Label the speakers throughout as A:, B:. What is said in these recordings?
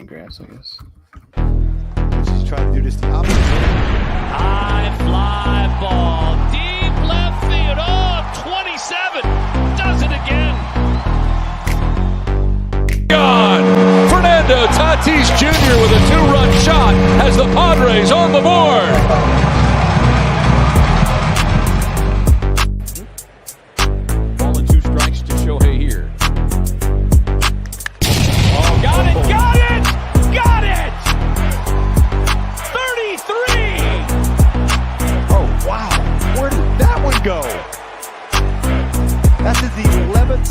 A: Fangraphs, I guess.
B: She's trying to do this the opposite way.
C: High fly ball, deep left field. Oh, 27. Does it again.
D: Gone. Fernando Tatis Jr. with a 2-run shot has the Padres on the board. Ball and 2 strikes to Shohei here. Oh, got it! Got it! 33!
B: Oh, wow. Where did that one go? That's his 11th.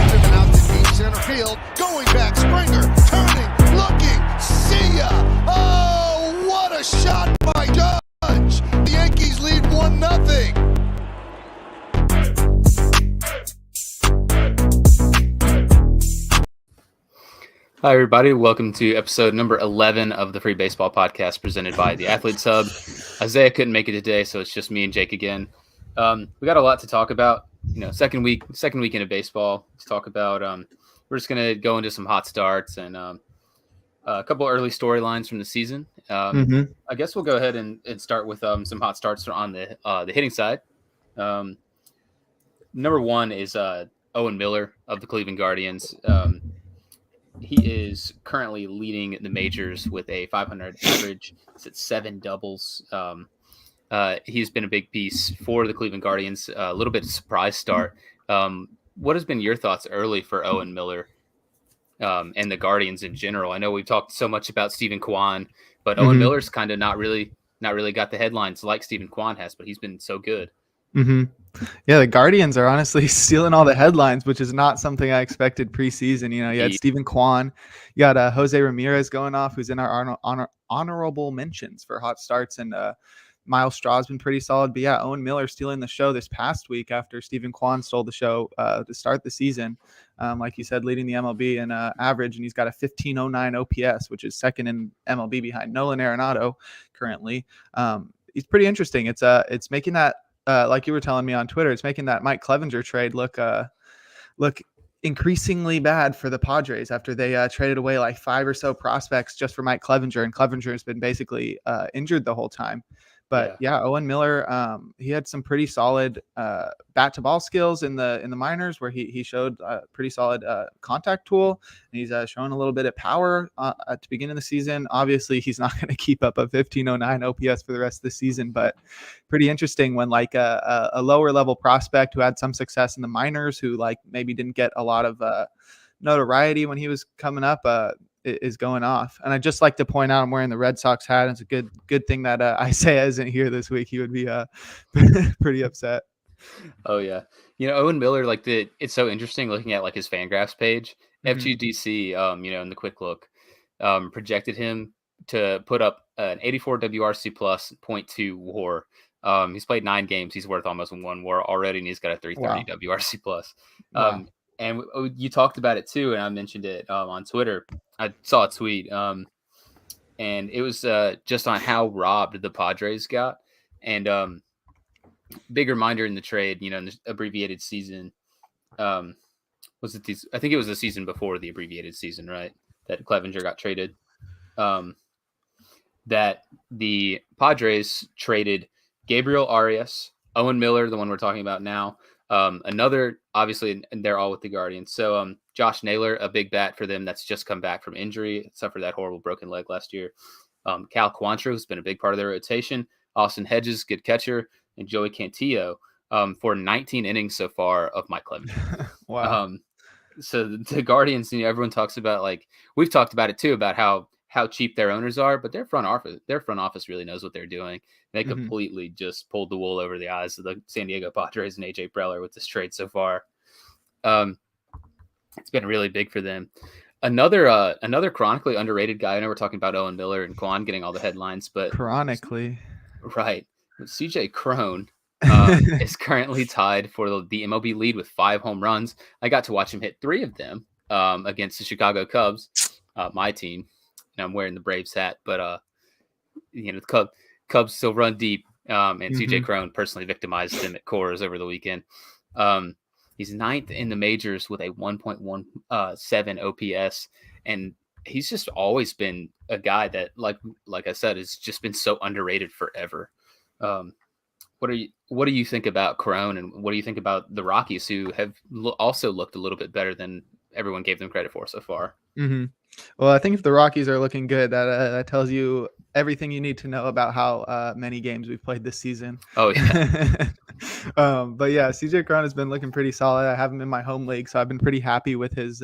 B: Driven out to deep center field. Going back, Springer, turning, looking, see ya. Oh, what a shot by Judge. The Yankees lead 1-0.
A: Hi, everybody. Welcome to episode number 11 of the Free Baseball Podcast presented by the Athletes Hub. Isaiah couldn't make it today, so it's just me and Jake again. We got a lot to talk about. Second weekend of baseball to talk about. We're just going to go into some hot starts and a couple early storylines from the season. I guess we'll go ahead and start with some hot starts on the hitting side. Number one is Owen Miller of the Cleveland Guardians. He is currently leading the majors with a 500 average. It's at 7 doubles. He's been a big piece for the Cleveland Guardians. A little bit of surprise start. What has been your thoughts early for Owen Miller and the Guardians in general? I know we've talked so much about Stephen Kwan, but Owen Miller's kind of not really got the headlines like Stephen Kwan has, but he's been so good.
E: Yeah, the Guardians are honestly stealing all the headlines, which is not something I expected preseason. You had Stephen Kwan, you got Jose Ramirez going off, who's in our honorable mentions for hot starts, and Miles Straw's been pretty solid. But yeah, Owen Miller stealing the show this past week after Stephen Kwan stole the show to start the season. Like you said, leading the MLB in average, and he's got a 1509 OPS, which is second in MLB behind Nolan Arenado currently. He's pretty interesting. It's making that. Like you were telling me on Twitter, it's making that Mike Clevinger trade look increasingly bad for the Padres after they traded away like 5 or so prospects just for Mike Clevinger, and Clevinger has been basically injured the whole time. But yeah, Owen Miller, he had some pretty solid bat to ball skills in the minors, where he showed a pretty solid contact tool, and he's showing a little bit of power at the beginning of the season. Obviously, he's not going to keep up a 1509 OPS for the rest of the season, but pretty interesting when like a lower level prospect who had some success in the minors, who like maybe didn't get a lot of notoriety when he was coming up, is going off. And I'd just like to point out, I'm wearing the Red Sox hat. It's a good thing that Isaiah isn't here this week. He would be pretty upset.
A: Oh yeah. Owen Miller, it's so interesting looking at like his Fangraphs page. FGDC, in the quick look, projected him to put up an 84 WRC plus 0.2 WAR. He's played 9 games. He's worth almost 1 WAR already, and he's got a 330 WRC plus.
E: Wow.
A: And you talked about it too, and I mentioned it on Twitter. I saw a tweet, and it was just on how robbed the Padres got. And big reminder in the trade, in the abbreviated season. I think it was the season before the abbreviated season, right? That Clevinger got traded. That the Padres traded Gabriel Arias, Owen Miller, the one we're talking about now. Another, obviously, and they're all with the Guardians. So Josh Naylor, a big bat for them that's just come back from injury, suffered that horrible broken leg last year. Cal Quantrill, who's been a big part of their rotation. Austin Hedges, good catcher. And Joey Cantillo for 19 innings so far of Mike Clevinger.
E: Wow.
A: So the Guardians, everyone talks about, we've talked about it too, about how cheap their owners are, but their front office really knows what they're doing. They completely just pulled the wool over the eyes of the San Diego Padres and AJ Preller with this trade so far. It's been really big for them. Another chronically underrated guy. I know we're talking about Owen Miller and Kwan getting all the headlines, but
E: Chronically,
A: right. CJ Crone is currently tied for the MLB lead with 5 home runs. I got to watch him hit 3 of them against the Chicago Cubs, my team. And I'm wearing the Braves hat, but the Cubs still run deep. And CJ Crone personally victimized him at Coors over the weekend. He's 9th in the majors with a 1.17 OPS, and he's just always been a guy that, like I said, has just been so underrated forever. What do you think about Crone, and what do you think about the Rockies, who have also looked a little bit better than everyone gave them credit for so far?
E: Mm-hmm. Well, I think if the Rockies are looking good, that tells you everything you need to know about how many games we've played this season.
A: Oh yeah.
E: But yeah, CJ Crone has been looking pretty solid. I have him in my home league, so I've been pretty happy with his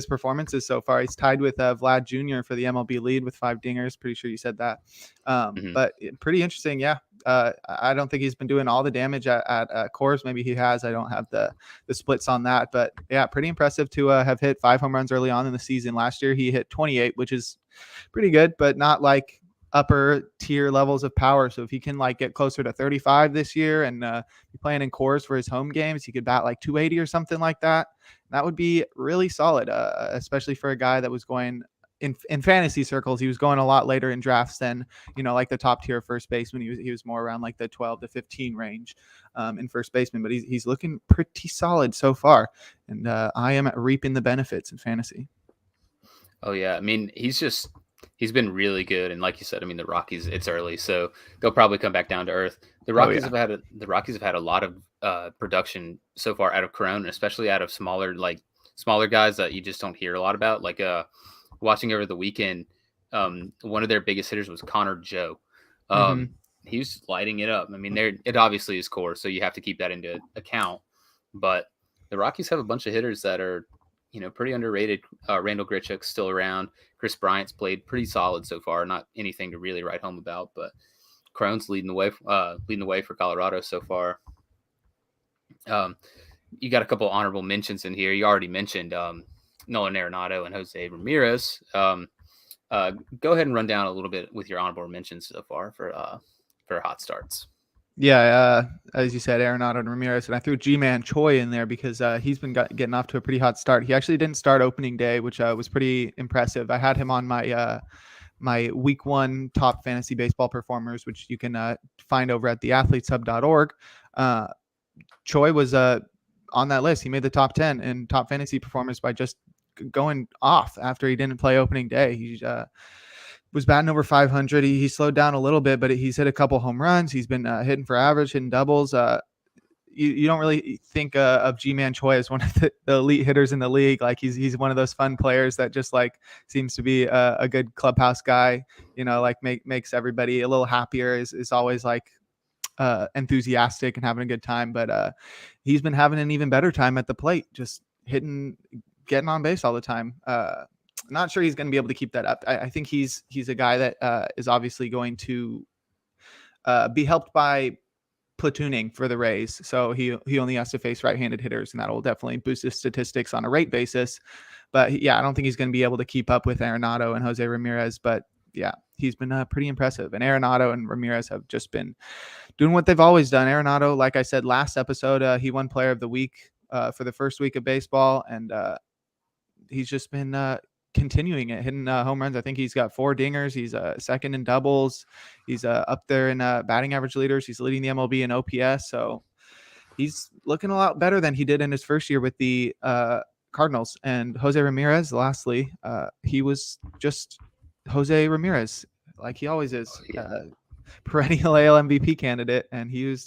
E: performances so far. He's tied with Vlad Jr. for the MLB lead with 5 dingers. Pretty sure you said that. But pretty interesting. Yeah. I don't think he's been doing all the damage at Coors. Maybe he has. I don't have the splits on that, but yeah, pretty impressive to have hit 5 home runs early on in the season. Last year he hit 28, which is pretty good, but not like upper tier levels of power. So if he can like get closer to 35 this year and be playing in Coors for his home games, he could bat like 280 or something like that. That would be really solid, especially for a guy that was going in fantasy circles. He was going a lot later in drafts than, like the top tier first baseman. He was more around like the 12 to 15 range in first baseman, but he's looking pretty solid so far. And I am reaping the benefits in fantasy.
A: Oh yeah. I mean, he's been really good. And like you said, I mean, the Rockies, it's early, so they'll probably come back down to earth. The Rockies have had a lot of production so far out of Crone, especially out of smaller guys that you just don't hear a lot about. Like watching over the weekend, one of their biggest hitters was Connor Joe. He was lighting it up. I mean, it obviously is Coors, so you have to keep that into account. But the Rockies have a bunch of hitters that are, pretty underrated. Randall Grichuk's still around. Chris Bryant's played pretty solid so far. Not anything to really write home about, but Crone's leading the way for Colorado so far. You got a couple honorable mentions in here. You already mentioned Nolan Arenado and Jose Ramirez. Go ahead and run down a little bit with your honorable mentions so far for hot starts.
E: Yeah, as you said, Arenado and Ramirez, and I threw G-Man Choi in there because he's been getting off to a pretty hot start. He actually didn't start opening day, which was pretty impressive. I had him on my week 1 top fantasy baseball performers, which you can find over at theathleteshub.org. Choi was on that list. He made the top 10 in top fantasy performers by just going off after he didn't play opening day. He was batting over 500. He slowed down a little bit, but he's hit a couple home runs. He's been hitting for average, hitting doubles. You don't really think of G-Man Choi as one of the elite hitters in the league. Like he's one of those fun players that just like seems to be a good clubhouse guy, like makes everybody a little happier, is always like enthusiastic and having a good time. But he's been having an even better time at the plate, just getting on base all the time. Not sure he's going to be able to keep that up. I think he's a guy that is obviously going to be helped by platooning for the Rays. So he only has to face right-handed hitters, and that will definitely boost his statistics on a rate basis. But yeah, I don't think he's going to be able to keep up with Arenado and Jose Ramirez. But yeah, he's been pretty impressive. And Arenado and Ramirez have just been doing what they've always done. Arenado, like I said last episode, he won Player of the Week for the first week of baseball, and he's just been continuing it, hitting home runs. I think he's got 4 dingers. He's second in doubles. He's up there in batting average leaders. He's leading the MLB in OPS. So he's looking a lot better than he did in his first year with the Cardinals. And Jose Ramirez, lastly, he was just Jose Ramirez, like he always is. Perennial AL MVP candidate, and he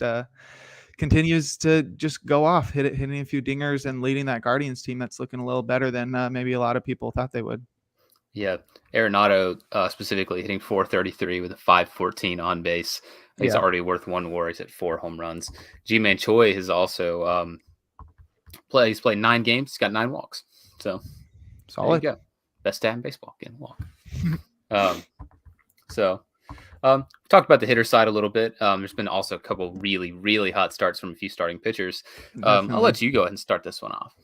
E: continues to just go off, hitting a few dingers and leading that Guardians team that's looking a little better than maybe a lot of people thought they would.
A: Yeah, Arenado specifically hitting 433 with a 514 on base. He's already worth 1 WAR. He's at 4 home runs. G-Man Choi has also he's played 9 games. He's got 9 walks. So
E: solid.
A: There you go. Best stat in baseball, getting a walk. Talked about the hitter side a little bit. There's been also a couple really, really hot starts from a few starting pitchers. I'll let you go ahead and start this one off.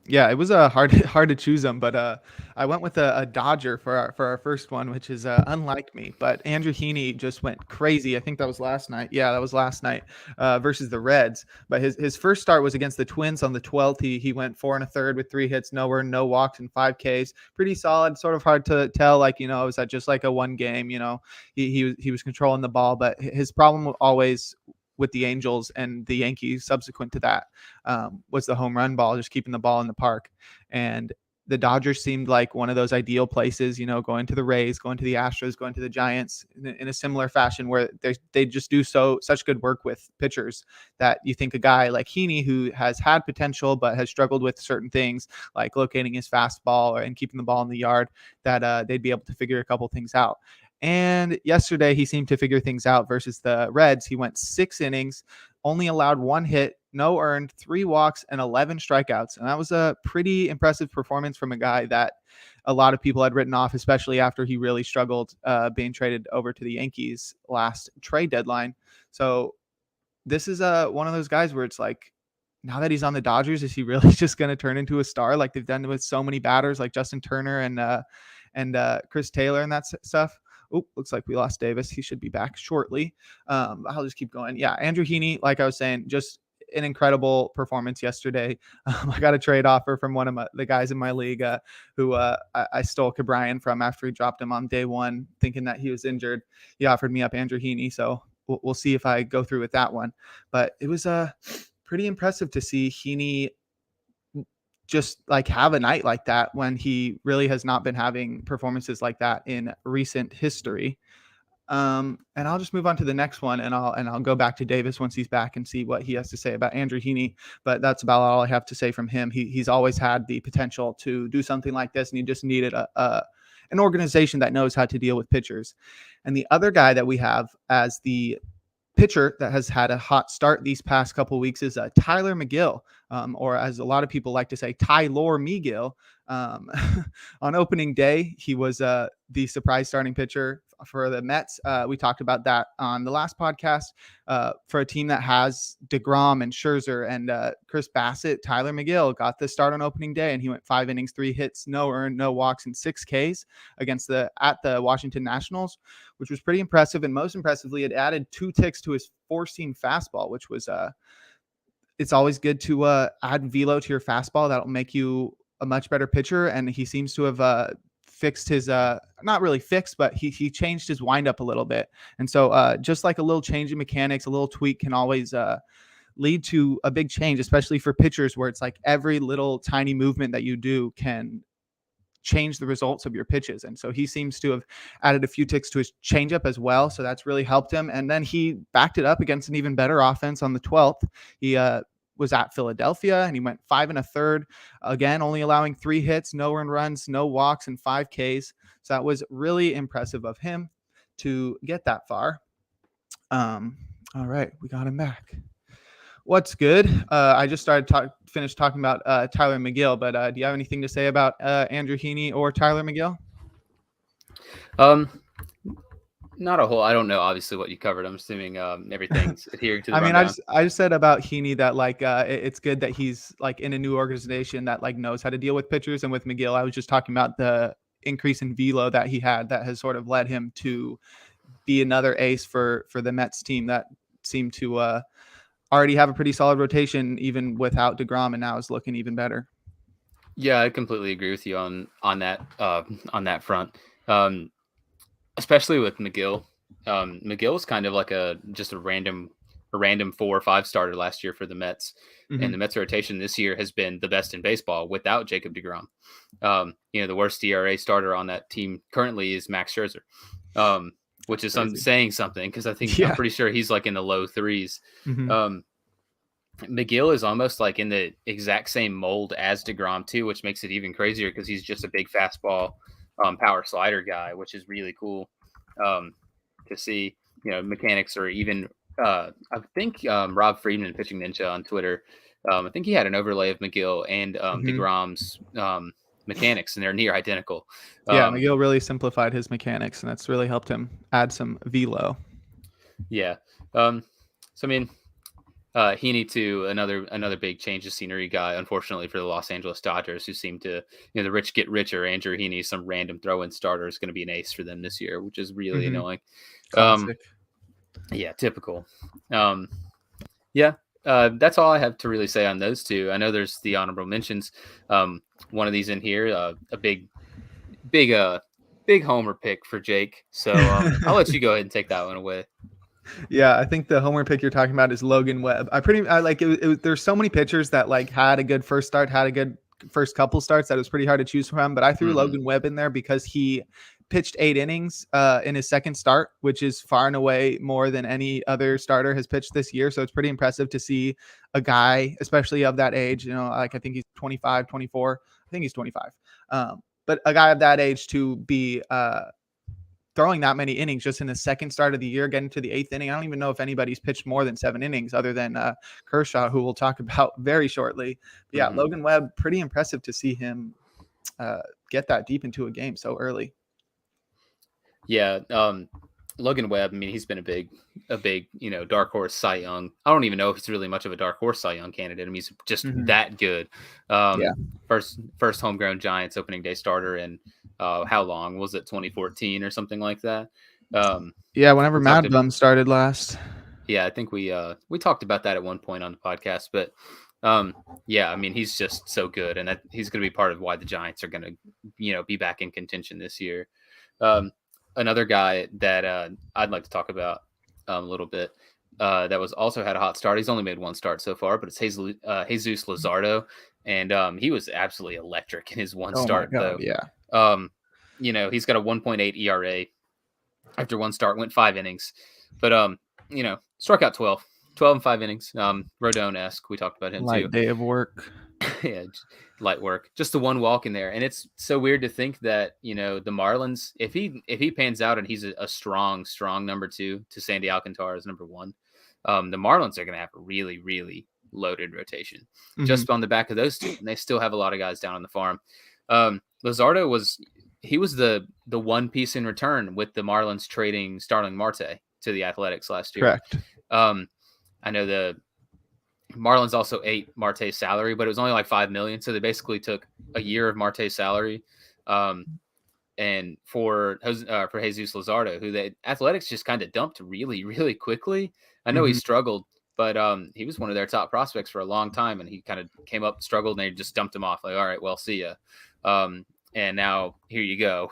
E: Yeah, it was hard to choose them, but I went with a Dodger for our first one, which is unlike me. But Andrew Heaney just went crazy. I think that was last night. Yeah, that was last night versus the Reds. But his first start was against the Twins on the 12th. He went 4 1/3 with 3 hits, no walks, and 5 Ks. Pretty solid. Sort of hard to tell. Like, was that just like a one game? He was controlling the ball, but his problem always with the Angels and the Yankees subsequent to that was the home run ball, just keeping the ball in the park. And the Dodgers seemed like one of those ideal places, going to the Rays, going to the Astros, going to the Giants in a similar fashion, where they just do such good work with pitchers that you think a guy like Heaney, who has had potential but has struggled with certain things like locating his fastball and keeping the ball in the yard, that they'd be able to figure a couple things out. And yesterday he seemed to figure things out versus the Reds. He went 6 innings, only allowed 1 hit, no earned, 3 walks, and 11 strikeouts. And that was a pretty impressive performance from a guy that a lot of people had written off, especially after he really struggled being traded over to the Yankees last trade deadline. So this is one of those guys where it's like, now that he's on the Dodgers, is he really just going to turn into a star like they've done with so many batters like Justin Turner and Chris Taylor and that stuff? Oh, looks like we lost Davis. He should be back shortly. I'll just keep going. Yeah, Andrew Heaney, like I was saying, just an incredible performance yesterday. I got a trade offer from one of the guys in my league who I stole Cabrian from after he dropped him on day 1, thinking that he was injured. He offered me up Andrew Heaney, so we'll see if I go through with that one. But it was pretty impressive to see Heaney just like have a night like that when he really has not been having performances like that in recent history. And I'll just move on to the next one, and I'll go back to Davis once he's back and see what he has to say about Andrew Heaney. But that's about all I have to say from him. He's always had the potential to do something like this, and he just needed an organization that knows how to deal with pitchers. And the other guy that we have as the pitcher that has had a hot start these past couple of weeks is Tyler Mcgill, or as a lot of people like to say, Tylor Mcgill. On opening day, he was the surprise starting pitcher for the Mets. We talked about that on the last podcast. For a team that has DeGrom and Scherzer and Chris Bassett, Tyler Mcgill got the start on opening day, and he went 5 innings, 3 hits, no earned, no walks, and 6 Ks at the Washington Nationals, which was pretty impressive. And most impressively, it added 2 ticks to his 4-seam fastball, which was it's always good to add velo to your fastball. That'll make you a much better pitcher. And he seems to have fixed his not really fixed, but he changed his windup a little bit. And so just like a little change in mechanics, a little tweak can always lead to a big change, especially for pitchers, where it's like every little tiny movement that you do can change the results of your pitches. And so he seems to have added a few ticks to his changeup as well. So that's really helped him. And then he backed it up against an even better offense on the 12th. He was at Philadelphia, and he went 5 1/3, again, only allowing 3 hits, no earned runs, no walks, and 5 Ks. So that was really impressive of him to get that far. All right, we got him back. What's good? I just finished talking about Tyler Mcgill, but do you have anything to say about Andrew Heaney or Tyler Mcgill?
A: Not a whole. I don't know, obviously, what you covered. I'm assuming everything's adhering to the
E: I
A: rundown.
E: I just said about Heaney that like it's good that he's like in a new organization that like knows how to deal with pitchers. And with Mcgill, I was just talking about the increase in velo that he had that has sort of led him to be another ace for the Mets team that seemed to already have a pretty solid rotation even without DeGrom, and now is looking even better.
A: Yeah, I completely agree with you on that front. Especially with Mcgill. Mcgill was kind of like just a random 4 or 5 starter last year for the Mets. Mm-hmm. And the Mets rotation this year has been the best in baseball without Jacob DeGrom. The worst ERA starter on that team currently is Max Scherzer, which is saying something, because I think I'm pretty sure he's like in the low 3s. Mm-hmm. Mcgill is almost like in the exact same mold as DeGrom too, which makes it even crazier because he's just a big fastball power slider guy, which is really cool to see. Mechanics, or even I think Rob Friedman, Pitching Ninja on Twitter, I think he had an overlay of Mcgill and DeGrom's mechanics, and they're near identical.
E: Mcgill really simplified his mechanics, and that's really helped him add some velo.
A: Yeah. So I mean, Heaney too, another big change of scenery guy, unfortunately for the Los Angeles Dodgers, who seem to, the rich get richer. Andrew Heaney, some random throw-in starter, is going to be an ace for them this year, which is really annoying. Yeah, typical. That's all I have to really say on those two. I know there's the honorable mentions. One of these in here, a big homer pick for Jake. So I'll let you go ahead and take that one away.
E: Yeah, I think the homer pick you're talking about is Logan Webb. I like it. There's so many pitchers that like had a good first start, had a good first couple starts that it was pretty hard to choose from. But I threw Logan Webb in there because he pitched 8 innings in his second start, which is far and away more than any other starter has pitched this year. So it's pretty impressive to see a guy, especially of that age, like I think he's 25, 24. I think he's 25. But a guy of that age to be throwing that many innings just in the second start of the year, getting to the 8th inning. I don't even know if anybody's pitched more than 7 innings other than Kershaw, who we'll talk about very shortly. But yeah, Logan Webb, pretty impressive to see him get that deep into a game so early.
A: Yeah, Logan Webb, I mean, he's been a big, dark horse Cy Young. I don't even know if he's really much of a dark horse Cy Young candidate. I mean, he's just that good. First homegrown Giants opening day starter in how long was it? 2014 or something like that.
E: Whenever Mad Bum started last.
A: Yeah, I think we talked about that at one point on the podcast, but I mean, he's just so good, and that he's going to be part of why the Giants are going to, be back in contention this year. Another guy that I'd like to talk about a little bit that was also had a hot start. He's only made 1 start so far, but it's Jesus Lazardo, and he was absolutely electric in his one start. Though.
E: Yeah.
A: He's got a 1.8 ERA after 1 start, went 5 innings, but struck out 12 and 5 innings. Rodon-esque. We talked about him
E: Light
A: too.
E: Day of work.
A: Yeah, light work. Just the 1 walk in there, and it's so weird to think that the Marlins, if he pans out and he's a strong number 2 to Sandy Alcantara as number 1, the Marlins are going to have a really, really loaded rotation just on the back of those 2, and they still have a lot of guys down on the farm. Lazardo was the one piece in return with the Marlins trading Starling Marte to the Athletics last year.
E: Correct.
A: I know the Marlins also ate Marte's salary, but it was only like $5 million. So they basically took a year of Marte's salary. And for Jesus Lazardo, who the Athletics just kind of dumped really, really quickly. I know he struggled, but he was one of their top prospects for a long time, and he kind of came up, struggled, and they just dumped him off. Like, all right, well, see ya. And now here you go,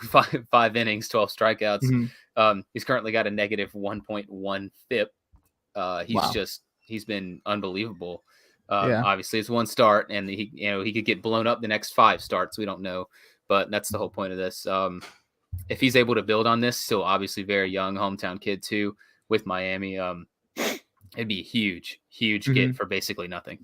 A: 5 innings, 12 strikeouts. He's currently got a negative 1.1 FIP. He's been unbelievable. Obviously, it's 1 start, and he could get blown up the next 5 starts. We don't know, but that's the whole point of this. If he's able to build on this, still obviously very young, hometown kid too, with Miami, it'd be a huge get for basically nothing.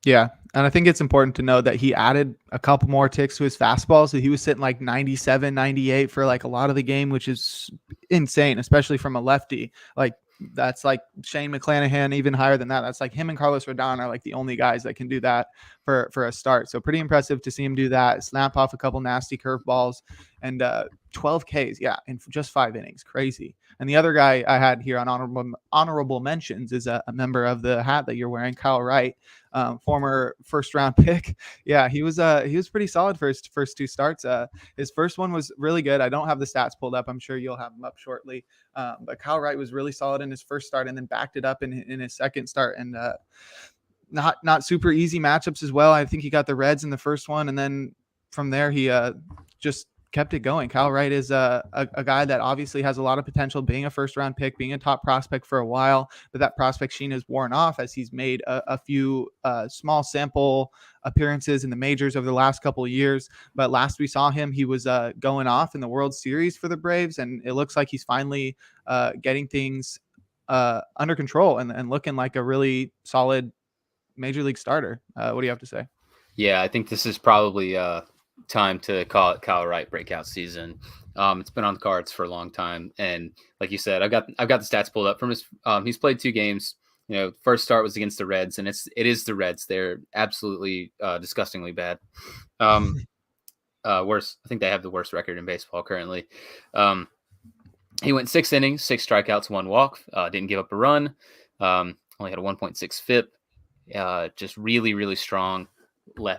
E: Yeah, and I think it's important to know that he added a couple more ticks to his fastball, so he was sitting like 97, 98 for like a lot of the game, which is insane, especially from a lefty. Like, that's like Shane McClanahan, even higher than that. That's like him and Carlos Rodon are like the only guys that can do that for a start. So pretty impressive to see him do that, snap off a couple nasty curveballs, and 12 Ks, in just 5 innings. Crazy. And the other guy I had here on honorable mentions is a member of the hat that you're wearing, Kyle Wright, former first-round pick. Yeah, he was pretty solid for his first 2 starts. His first one was really good. I don't have the stats pulled up. I'm sure you'll have them up shortly. But Kyle Wright was really solid in his first start, and then backed it up in his second start. And not super easy matchups as well. I think he got the Reds in the first one, and then from there he just kept it going. Kyle Wright is a guy that obviously has a lot of potential, being a first-round pick, being a top prospect for a while, but that prospect sheen has worn off as he's made a few small sample appearances in the majors over the last couple of years. But last we saw him, he was going off in the World Series for the Braves, and it looks like he's finally getting things under control and looking like a really solid major league starter. What do you have to say?
A: Yeah, I think this is probably time to call it Kyle Wright breakout season. It's been on the cards for a long time, and like you said, I've got the stats pulled up from his. He's played 2 games. First start was against the Reds, and it is the Reds. They're absolutely disgustingly bad. Worse. I think they have the worst record in baseball currently. He went 6 innings, 6 strikeouts, 1 walk. Didn't give up a run. Only had a 1.6 FIP. Just really, really strong.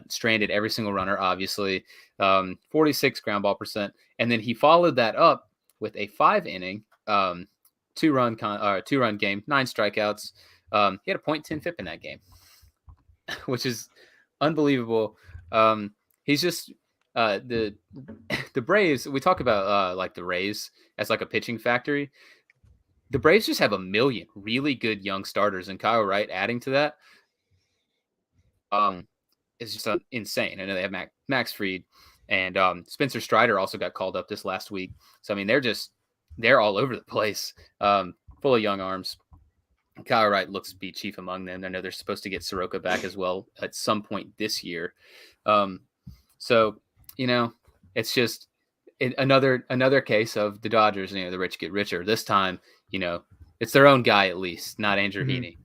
A: Stranded every single runner, obviously. 46 ground ball percent, and then he followed that up with a 5-inning, 2-run game, 9 strikeouts. He had a .10 FIP in that game, which is unbelievable. He's just the Braves. We talk about like the Rays as like a pitching factory. the Braves just have a million really good young starters, and Kyle Wright adding to that is just insane. I know they have Max Fried, and Spencer Strider also got called up this last week. So I mean, they're all over the place, full of young arms. Kyle Wright looks to be chief among them. I know they're supposed to get Soroka back as well at some point this year. So it's just another case of the Dodgers. The rich get richer. This time, it's their own guy at least, not Andrew Heaney.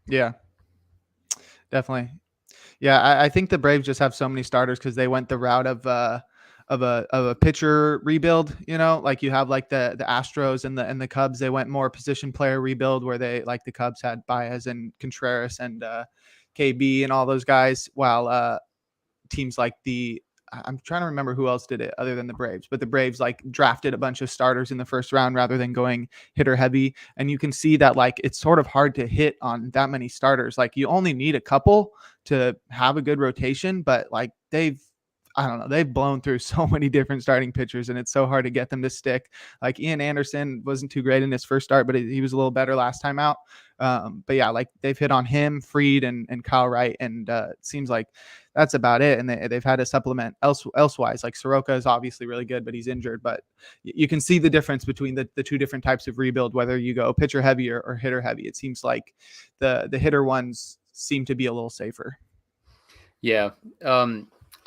E: Yeah, definitely. Yeah, I think the Braves just have so many starters because they went the route of a pitcher rebuild. Like you have like the Astros and the Cubs. They went more position player rebuild where they, like, the Cubs had Baez and Contreras and KB and all those guys, while teams like I'm trying to remember who else did it other than the Braves, but the Braves like drafted a bunch of starters in the first round rather than going hitter heavy. And you can see that like it's sort of hard to hit on that many starters. Like you only need a couple to have a good rotation, but like they've blown through so many different starting pitchers, and it's so hard to get them to stick. Like Ian Anderson wasn't too great in his first start, but he was a little better last time out. But yeah, like they've hit on him, Fried and Kyle Wright, and it seems like that's about it. And they've had to supplement elsewise. Like Soroka is obviously really good, but he's injured. But you can see the difference between the two different types of rebuild, whether you go pitcher heavy or hitter heavy. It seems like the hitter ones seem to be a little safer. Yeah.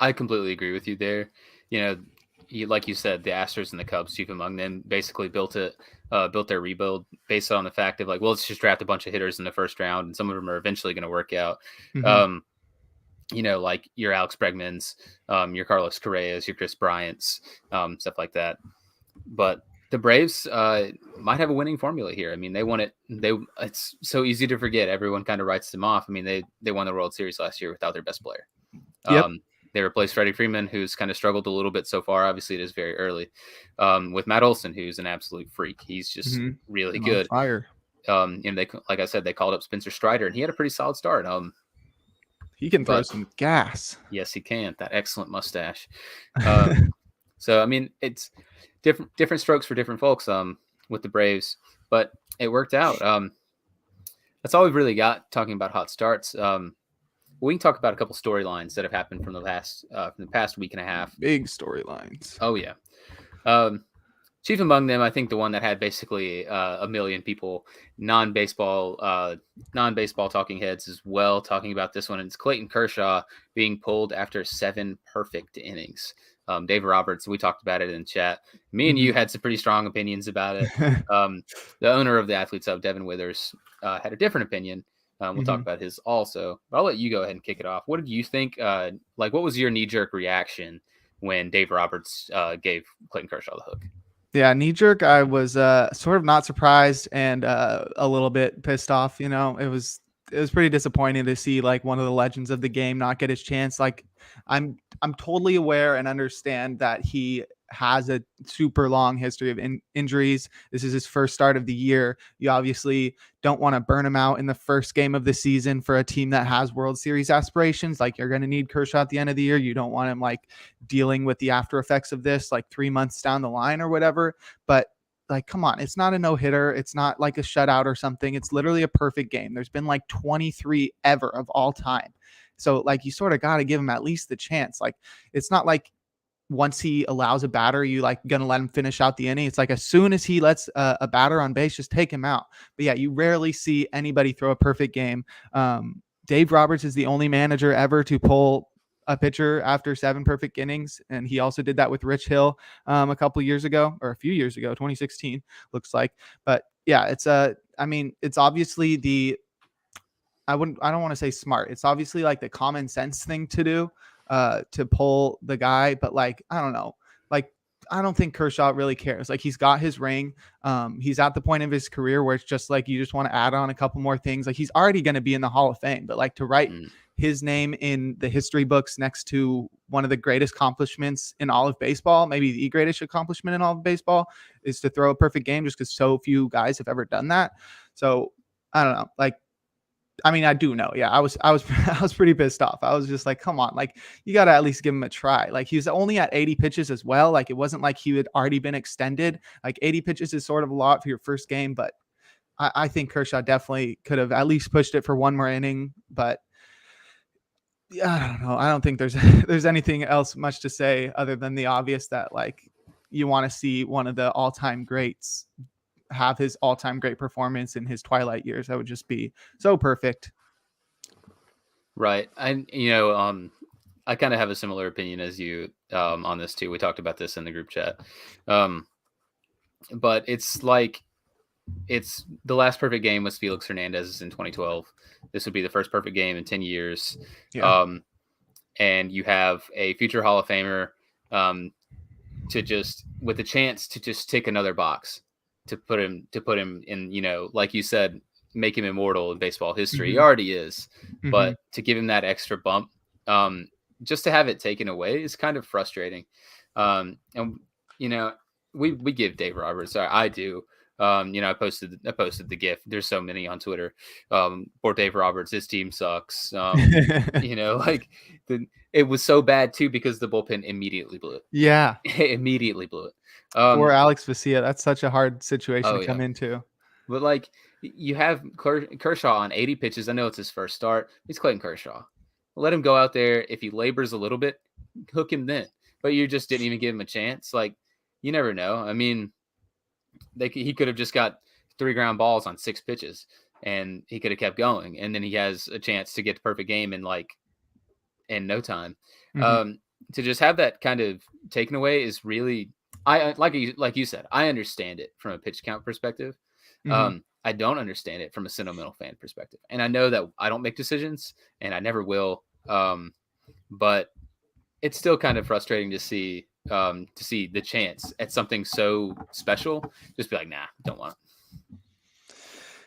A: I completely agree with you there. Like you said, the Astros and the Cubs, chief among them, basically built their rebuild based on the fact of like, well, let's just draft a bunch of hitters in the first round, and some of them are eventually going to work out. Like your Alex Bregmans, your Carlos Correas, your Chris Bryants, stuff like that. But the Braves might have a winning formula here. I mean, they won it. It's so easy to forget. Everyone kind of writes them off. I mean, they won the World Series last year without their best player.
E: Yep.
A: They replaced Freddie Freeman, who's kind of struggled a little bit so far. Obviously, it is very early. With Matt Olson, who's an absolute freak. He's just really good.
E: Fire.
A: They, like I said, they called up Spencer Strider, and he had a pretty solid start.
E: He can throw some gas.
A: Yes, he can. That excellent mustache. So I mean, it's different strokes for different folks. With the Braves, but it worked out. That's all we've really got talking about hot starts. We can talk about a couple storylines that have happened from the past week and a half.
E: Big storylines.
A: Oh yeah. Chief among them, I think the one that had basically a million people, non-baseball talking heads as well, talking about this one. And it's Clayton Kershaw being pulled after 7 perfect innings. Dave Roberts, we talked about it in chat. Me and you had some pretty strong opinions about it. The owner of the Athletes Hub, Devin Withers, had a different opinion. We'll talk about his also, but I'll let you go ahead and kick it off. What did you think? What was your knee-jerk reaction when Dave Roberts gave Clayton Kershaw the hook?
E: Yeah, knee-jerk. I was sort of not surprised and a little bit pissed off. It was pretty disappointing to see like one of the legends of the game not get his chance. Like I'm totally aware and understand that he has a super long history of injuries. This is his first start of the year. You obviously don't want to burn him out in the first game of the season for a team that has World Series aspirations. Like you're going to need Kershaw at the end of the year. You don't want him like dealing with the after effects of this like 3 months down the line or whatever. But like, come on, it's not a no-hitter. It's not like a shutout or something. It's literally a perfect game. There's been like 23 ever of all time. So like you sort of got to give him at least the chance. Like it's not like once he allows a batter, you like gonna let him finish out the inning. It's like as soon as he lets a batter on base, just take him out. But yeah, you rarely see anybody throw a perfect game. Dave Roberts is the only manager ever to pull a pitcher after 7 perfect innings, and he also did that with Rich Hill a couple years ago, or a few years ago, 2016 looks like. But yeah, it's it's obviously I don't want to say smart. It's obviously like the common sense thing to do. To pull the guy, but like I don't know, like I don't think Kershaw really cares. Like he's got his ring. He's at the point of his career where it's just like you just want to add on a couple more things. Like he's already going to be in the Hall of Fame, but like to write his name in the history books next to one of the greatest accomplishments in all of baseball, maybe the greatest accomplishment in all of baseball, is to throw a perfect game, just because so few guys have ever done that. So I don't know, like. I mean, I do know. Yeah, I was pretty pissed off. I was just like, come on, like you got to at least give him a try. Like he was only at 80 pitches as well. Like it wasn't like he had already been extended. Like 80 pitches is sort of a lot for your first game, but I think Kershaw definitely could have at least pushed it for one more inning, but yeah, I don't know. I don't think there's anything else much to say other than the obvious that like you want to see one of the all-time greats have his all-time great performance in his twilight years. That would just be so perfect.
A: Right. I kind of have a similar opinion as you on this too. We talked about this in the group chat. But it's like it's the last perfect game was Felix Hernandez in 2012. This would be the first perfect game in 10 years.
E: Yeah.
A: And you have a future Hall of Famer with a chance to just tick another box to put him in, like you said, make him immortal in baseball history.
E: Mm-hmm.
A: He already is,
E: Mm-hmm.
A: but to give him that extra bump, just to have it taken away is kind of frustrating. And we give Dave Roberts. I do. I posted the GIF. There's so many on Twitter. Poor Dave Roberts. His team sucks. It was so bad too because the bullpen immediately blew it.
E: Yeah,
A: immediately blew it.
E: Or Alex Vesia. That's such a hard situation to come into.
A: But like you have Kershaw on 80 pitches. I know it's his first start. He's Clayton Kershaw. Let him go out there. If he labors a little bit, hook him then. But you just didn't even give him a chance. Like you never know. I mean. He could have just got 3 ground balls on 6 pitches and he could have kept going. And then he has a chance to get the perfect game in no time.
E: Mm-hmm.
A: To just have that kind of taken away is really, like you said, I understand it from a pitch count perspective.
E: Mm-hmm.
A: I don't understand it from a sentimental fan perspective. And I know that I don't make decisions and I never will. But it's still kind of frustrating to see the chance at something so special, just be like, nah, don't want it.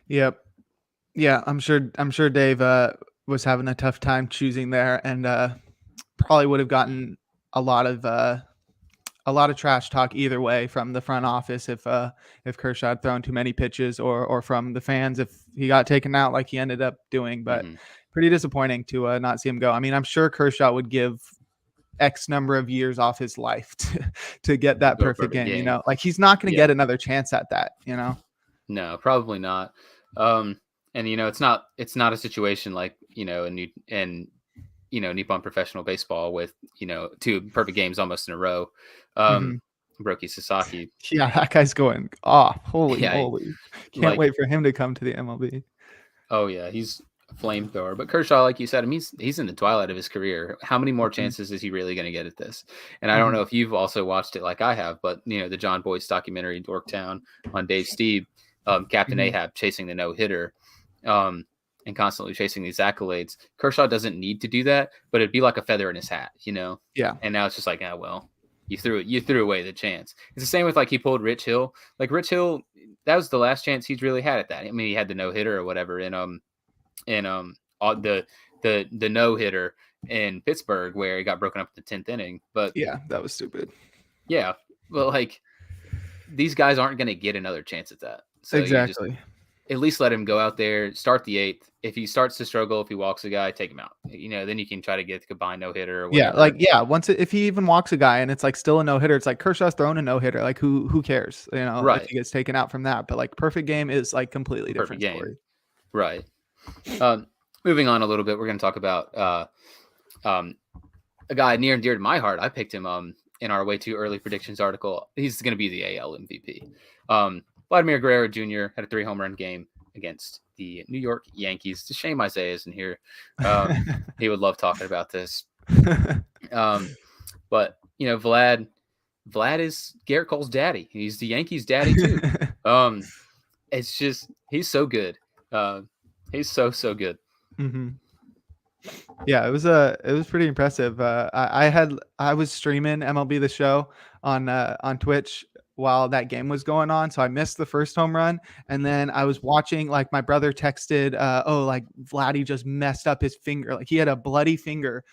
E: Yep. Yeah, I'm sure Dave was having a tough time choosing there, and probably would have gotten a lot of trash talk either way from the front office if Kershaw had thrown too many pitches, or from the fans if he got taken out like he ended up doing. But pretty disappointing to not see him go. I mean, I'm sure Kershaw would give X number of years off his life to get that perfect game. Like he's not going to get another chance at that.
A: No, probably not. And it's not a situation like in Nippon professional baseball with 2 perfect games almost in a row. Hiroki Sasaki.
E: Yeah, that guy's going off. Holy moly! Can't wait for him to come to the MLB.
A: Oh yeah, he's flamethrower. But Kershaw, like you said, I mean, he's in the twilight of his career. How many more chances is he really going to get at this? And I don't know if you've also watched it like I have, but the John Boyce documentary Dorktown on Dave Stieb, Captain Ahab chasing the no-hitter, and constantly chasing these accolades. Kershaw doesn't need to do that, but it'd be like a feather in his hat,
E: Yeah.
A: And now it's just like, well, you threw away the chance. It's the same with like he pulled Rich Hill. Like Rich Hill, that was the last chance he's really had at that. I mean, he had the no-hitter or whatever the no-hitter in Pittsburgh where he got broken up in the 10th inning. But
E: yeah, that was stupid.
A: Yeah. Well, like these guys aren't going to get another chance at that. So
E: exactly.
A: At least let him go out there, start the 8th. If he starts to struggle, if he walks a guy, take him out. Then you can try to get the combined no-hitter or whatever.
E: If he even walks a guy and it's like still a no-hitter, it's like Kershaw's throwing a no-hitter. Like who cares?
A: Right.
E: If he gets taken out from that. But like perfect game is like completely different
A: game.
E: Story.
A: Right. Moving on a little bit, we're going to talk about a guy near and dear to my heart. I picked him in our way too early predictions article. He's going to be the AL MVP. Vladimir Guerrero Jr. had a 3 home run game against the New York Yankees. It's a shame Isaiah isn't here. He would love talking about this. But Vlad is Garrett Cole's daddy. He's the Yankees' daddy too. It's just he's so good. He's so good.
E: Mm-hmm. Yeah, it was pretty impressive. I was streaming MLB The Show on Twitch while that game was going on, so I missed the first home run, and then I was watching, like my brother texted, like Vladdy just messed up his finger, like he had a bloody finger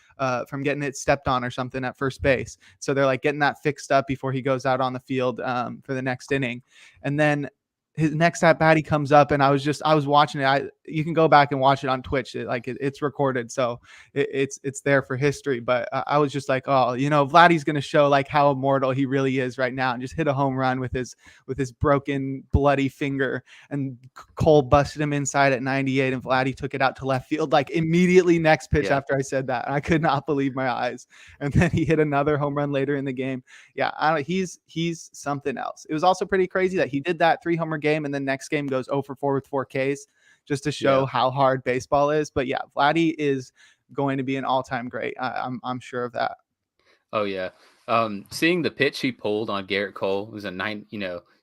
E: from getting it stepped on or something at first base, so they're like getting that fixed up before he goes out on the field for the next inning. And then his next at bat, he comes up, and I was watching it. You can go back and watch it on Twitch. It's recorded, so it's there for history. But I was just like, oh, Vladdy's gonna show like how immortal he really is right now, and just hit a home run with his broken, bloody finger. And Cole busted him inside at 98, and Vladdy took it out to left field like immediately next pitch after I said that. And I could not believe my eyes. And then he hit another home run later in the game. Yeah, he's something else. It was also pretty crazy that he did that 3-homer game, and then next game goes 0 for 4 with 4 Ks, just to show how hard baseball is. But yeah, Vladdy is going to be an all-time great. I'm sure of that.
A: Oh yeah. Seeing the pitch he pulled on Garrett Cole was a 9.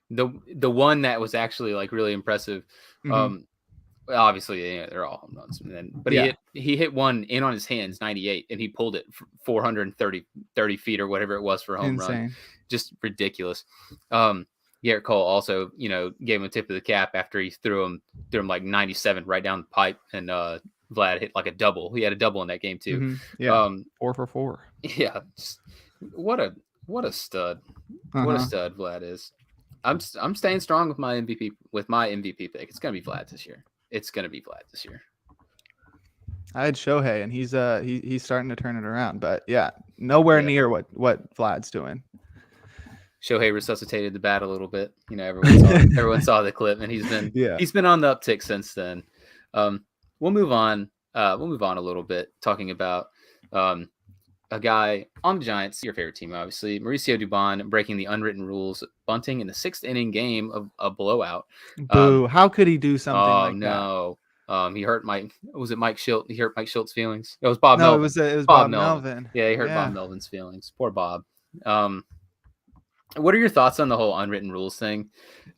A: The one that was actually like really impressive.
E: Mm-hmm.
A: Obviously, they're all home runs. But he hit one in on his hands, 98, and he pulled it 430 feet or whatever it was for a home run. Just ridiculous. Garrett Cole also, gave him a tip of the cap after he threw him like 97 right down the pipe, and Vlad hit like a double. He had a double in that game too.
E: Mm-hmm. Yeah, 4 for 4.
A: Yeah, what a stud! What a stud Vlad is. I'm staying strong with my MVP pick. It's gonna be Vlad this year.
E: I had Shohei, and he's starting to turn it around, but yeah, nowhere near what Vlad's doing.
A: Shohei resuscitated the bat a little bit. Everyone saw the clip, and he's been on the uptick since then. We'll move on. A little bit, talking about a guy on the Giants, your favorite team, obviously, Mauricio Dubon, breaking the unwritten rules, bunting in the 6th inning game of a blowout.
E: Boo! How could he do something like that?
A: Oh no! He hurt Mike. Was it Mike Schilt? He hurt Mike Schilt's feelings. It was Bob.
E: No,
A: Melvin.
E: it was Bob Melvin.
A: Yeah, he hurt Bob Melvin's feelings. Poor Bob. What are your thoughts on the whole unwritten rules thing?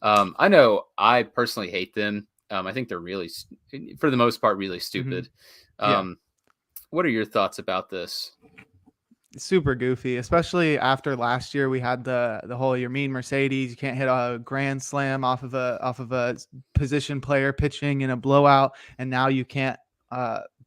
A: I know I personally hate them. I think they're really, for the most part, really stupid. Mm-hmm. What are your thoughts about this?
E: Super goofy, especially after last year we had the whole "you're mean Mercedes, you can't hit a grand slam off of a position player pitching in a blowout, and now you can't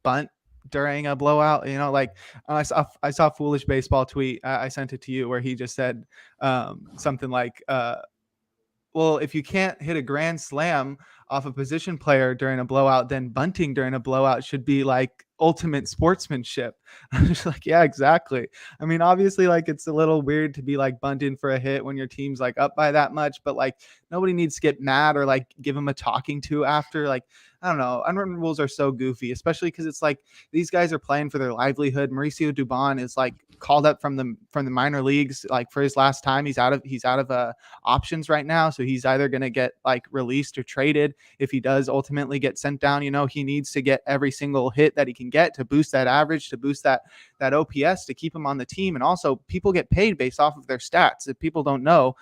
E: bunt during a blowout." I saw Foolish Baseball tweet. I sent it to you where he just said something like, well, if you can't hit a grand slam off a position player during a blowout, then bunting during a blowout should be like ultimate sportsmanship. I'm just like, yeah, exactly. I mean, obviously, like, it's a little weird to be like bunting for a hit when your team's like up by that much, but like nobody needs to get mad or like give them a talking to after. Like, I don't know. Unwritten rules are so goofy, especially because it's like these guys are playing for their livelihood. Mauricio Dubon is like called up from the minor leagues, like for his last time. He's out of options right now, so he's either going to get like released or traded. If he does ultimately get sent down, he needs to get every single hit that he can get to boost that average, to boost that OPS, to keep him on the team. And also, people get paid based off of their stats. If people don't know,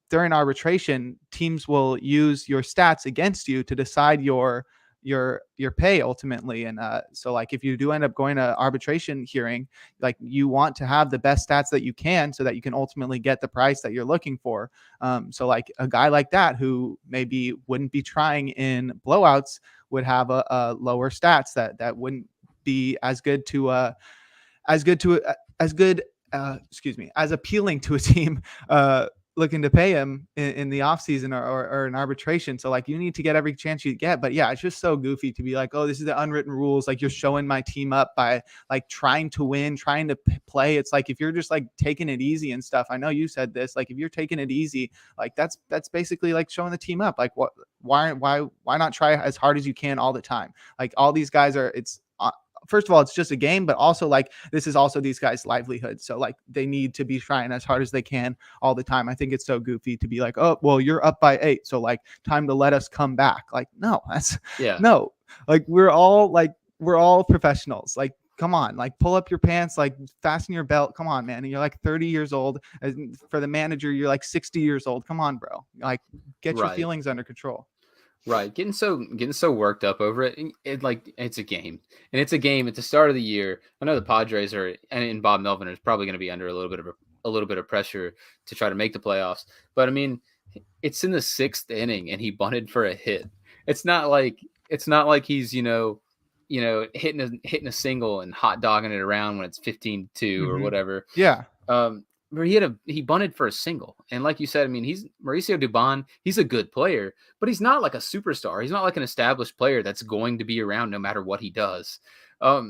E: during arbitration, teams will use your stats against you to decide your pay ultimately. And so like if you do end up going to arbitration hearing, like you want to have the best stats that you can so that you can ultimately get the price that you're looking for. So like a guy like that who maybe wouldn't be trying in blowouts would have a lower stats that wouldn't be as appealing to a team looking to pay him in the offseason or in arbitration. So like you need to get every chance you get. But yeah, it's just so goofy to be like, oh, this is the unwritten rules. Like you're showing my team up by like trying to win, trying to play. It's like if you're just like taking it easy and stuff. I know you said this, like if you're taking it easy, like that's basically like showing the team up. Like why not try as hard as you can all the time? Like all these guys first of all, it's just a game, but also like this is also these guys' livelihood. So like they need to be trying as hard as they can all the time. I think it's so goofy to be like, oh, well, you're up by 8. So like time to let us come back. Like, no, no, like we're all professionals. Like, come on, like pull up your pants, like fasten your belt. Come on, man. And you're like 30 years old. And for the manager, you're like 60 years old. Come on, bro. Like get your feelings under control.
A: Right, getting so worked up over it. It's a game, and it's a game at the start of the year. I know the Padres and Bob Melvin is probably going to be under a little bit of pressure to try to make the playoffs. But I mean, it's in the 6th inning, and he bunted for a hit. It's not like he's hitting a single and hot dogging it around when it's 15-2 or whatever.
E: Yeah.
A: where he bunted for a single. And like you said, I mean, he's Mauricio Dubon. He's a good player, but he's not like a superstar. He's not like an established player that's going to be around no matter what he does. I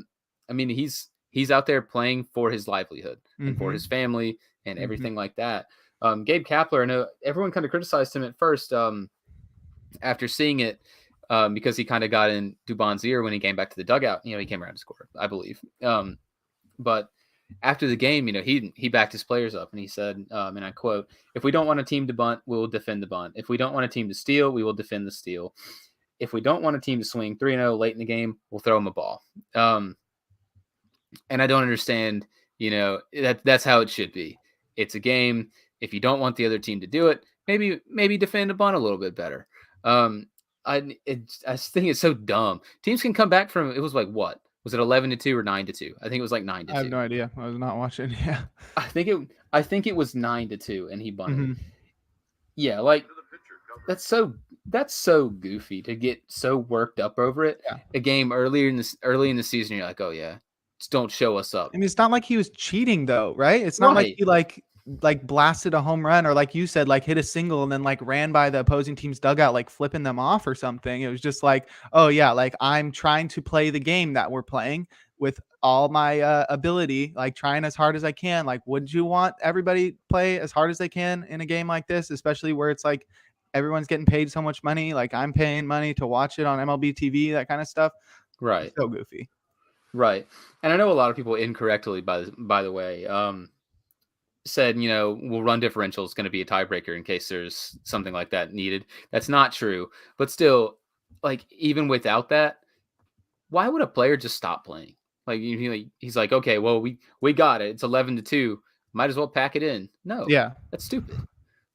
A: mean, he's out there playing for his livelihood and for his family and everything like that. Gabe Kapler, I know everyone kind of criticized him at first after seeing it because he kind of got in Dubon's ear when he came back to the dugout. You know, he came around to score, I believe. But after the game, you know, he backed his players up and he said, and I quote, "If we don't want a team to bunt, we will defend the bunt. If we don't want a team to steal, we will defend the steal. If we don't want a team to swing 3-0 late in the game, we'll throw them a ball." And I don't understand, you know, that's how it should be. It's a game. If you don't want the other team to do it, maybe defend a bunt a little bit better. I think it's so dumb. Teams can come back from, it was like what? Was it 11-2 or 9-2? I think it was like 9-2.
E: I have no idea. I was not watching. Yeah.
A: I think it was 9-2 and he bunted. Yeah, like that's so goofy to get so worked up over it.
E: Yeah.
A: A game early in the season, you're like, oh yeah, just don't show us up.
E: I mean, it's not like he was cheating though, right? It's not like he like blasted a home run or like you said, like hit a single and then like ran by the opposing team's dugout, like flipping them off or something. It was just like, oh yeah, like I'm trying to play the game that we're playing with all my ability, like trying as hard as I can. Like, would you want everybody play as hard as they can in a game like this, especially where it's like everyone's getting paid so much money? Like I'm paying money to watch it on MLB TV, that kind of stuff.
A: Right.
E: It's so goofy.
A: Right. And I know a lot of people incorrectly, by the way, said, you know, we'll run differential is going to be a tiebreaker in case there's something like that needed. That's not true. But still, like, even without that, why would a player just stop playing? Like, he's like, okay, well, we got it. It's 11-2. Might as well pack it in. No.
E: Yeah.
A: That's stupid.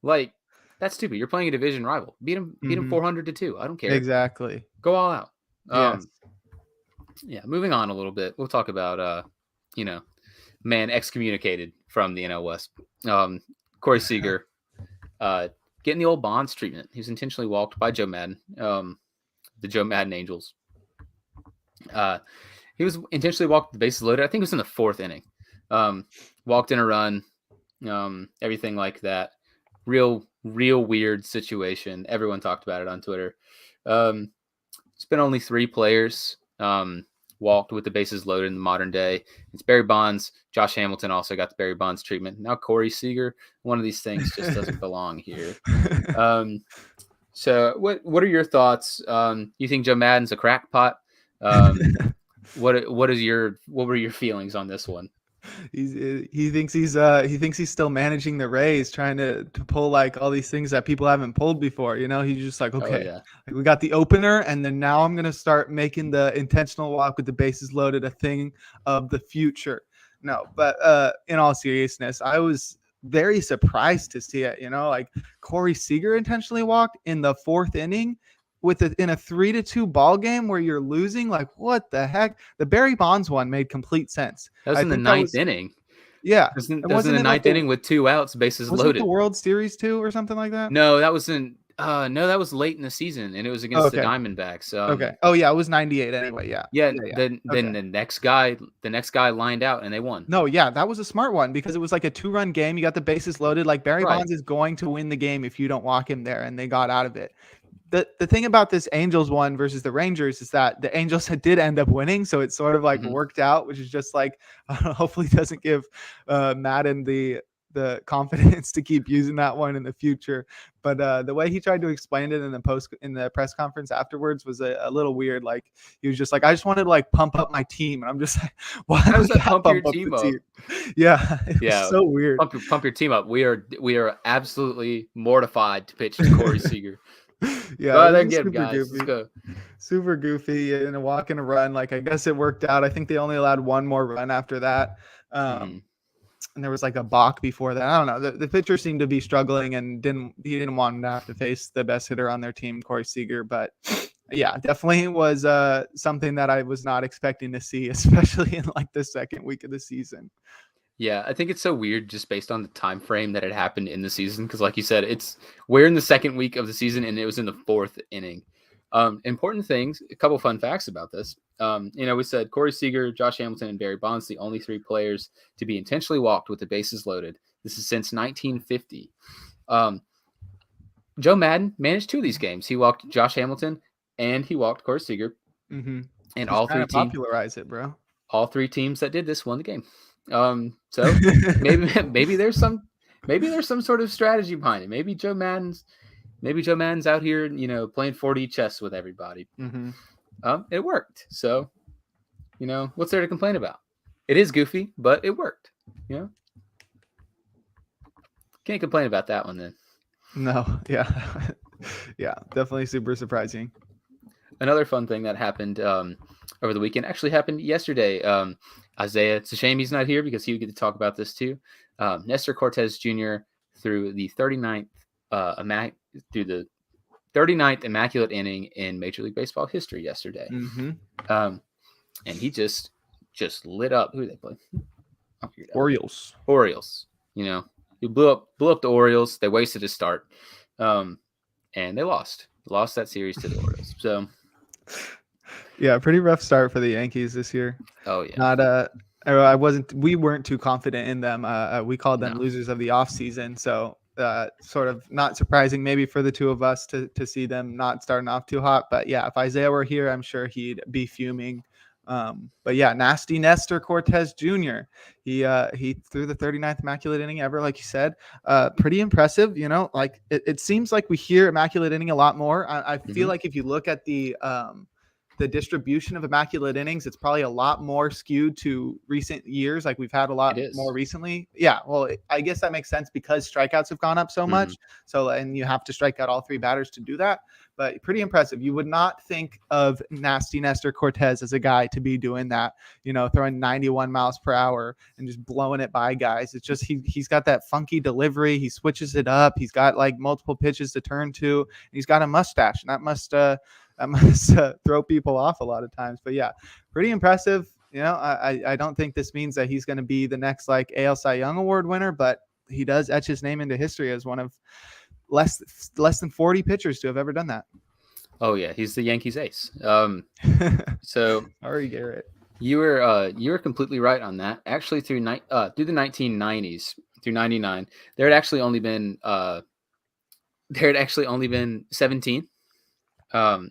A: Like, that's stupid. You're playing a division rival. Beat him 400-2. I don't care.
E: Exactly.
A: Go all out.
E: Yes.
A: Yeah, moving on a little bit. We'll talk about, you know, man excommunicated from the NL West. Corey Seeger getting the old Bonds treatment. He was intentionally walked by Joe Madden, the Joe Madden Angels. He was intentionally walked with the bases loaded. I think it was in the 4th inning. Walked in a run, everything like that. Real weird situation. Everyone talked about it on Twitter. It's been only 3 players walked with the bases loaded in the modern day. It's Barry Bonds. Josh Hamilton also got the Barry Bonds treatment. Now Corey Seager. One of these things just doesn't belong here. So what are your thoughts? You think Joe Madden's a crackpot? What were your feelings on this one?
E: He thinks he's still managing the Rays, trying to pull like all these things that people haven't pulled before. You know, he's just like, okay, like, we got the opener, and then now I'm gonna start making the intentional walk with the bases loaded a thing of the future. No, but in all seriousness, I was very surprised to see it. You know, like Corey Seager intentionally walked in the 4th inning in a 3-2 ball game where you're losing. Like, what the heck? The Barry Bonds one made complete sense.
A: That was in the 9th inning.
E: Yeah.
A: That was in the 9th inning with 2 outs, bases loaded.
E: Was it the World Series too or something like that?
A: No, that was that was late in the season, and it was against the Diamondbacks.
E: Okay. Oh yeah, it was 98 anyway. Yeah.
A: Yeah. Then the next guy lined out and they won.
E: No, yeah, that was a smart one because it was like a 2-run game. You got the bases loaded. Like Barry Bonds is going to win the game if you don't walk him there, and they got out of it. The thing about this Angels one versus the Rangers is that the Angels did end up winning, so it sort of like worked out, which is just like hopefully doesn't give Madden the confidence to keep using that one in the future. But the way he tried to explain it in the press conference afterwards was a little weird. Like he was just like, I just wanted to like pump up my team, and I'm just like, why does that pump your team up? Yeah, yeah, so weird.
A: Pump your team up. We are absolutely mortified to pitch to Corey Seager.
E: Yeah, super goofy and a walk and a run. Like I guess it worked out. I think they only allowed 1 more run after that. And there was like a balk before that. I don't know. The pitcher seemed to be struggling and he didn't want to have to face the best hitter on their team, Corey Seager. But yeah, definitely was something that I was not expecting to see, especially in like the 2nd week of the season.
A: Yeah, I think it's so weird just based on the time frame that it happened in the season. Because like you said, we're in the 2nd week of the season and it was in the 4th inning. Important things, a couple fun facts about this. We said Corey Seeger, Josh Hamilton, and Barry Bonds, the only 3 players to be intentionally walked with the bases loaded. This is since 1950. Joe Madden managed 2 of these games. He walked Josh Hamilton and he walked Corey Seager.
E: Mm-hmm.
A: And
E: He's
A: all 3 teams
E: popularize it, bro.
A: All 3 teams that did this won the game. So maybe there's some sort of strategy behind it. Maybe Joe Madden's out here, playing 4D chess with everybody.
E: Mm-hmm.
A: It worked. So, what's there to complain about? It is goofy, but it worked. Can't complain about that one then.
E: No, yeah. Yeah, definitely super surprising.
A: Another fun thing that happened over the weekend actually happened yesterday. Isaiah, it's a shame he's not here because he would get to talk about this too. Nestor Cortez Jr. through the 39th immaculate inning in Major League Baseball history yesterday.
E: Mm-hmm.
A: And he just lit up. Who did they play?
E: Orioles.
A: He blew up the Orioles. They wasted his start. And they lost that series to the Orioles. So
E: yeah, pretty rough start for the Yankees this year.
A: Oh yeah.
E: We weren't too confident in them. We called them losers of the offseason. So sort of not surprising maybe for the two of us to see them not starting off too hot. But yeah, if Isaiah were here, I'm sure he'd be fuming. But yeah, nasty Nestor Cortez Jr. He threw the 39th immaculate inning ever, like you said. Pretty impressive, like it seems like we hear immaculate inning a lot more. I feel like if you look at the distribution of immaculate innings, it's probably a lot more skewed to recent years. Like we've had a lot more recently. Yeah. Well, I guess that makes sense because strikeouts have gone up so much. So, and you have to strike out all 3 batters to do that, but pretty impressive. You would not think of nasty Nestor Cortez as a guy to be doing that, throwing 91 miles per hour and just blowing it by guys. It's just, he's got that funky delivery. He switches it up. He's got like multiple pitches to turn to. And he's got a mustache, and that must throw people off a lot of times. But yeah, pretty impressive. I don't think this means that he's going to be the next like AL Cy Young Award winner, but he does etch his name into history as one of less than 40 pitchers to have ever done that. Oh
A: yeah, he's the Yankees ace. So
E: sorry, Garrett.
A: You were completely right on that. Actually, through the 1990s, through 99, there had actually only been 17. There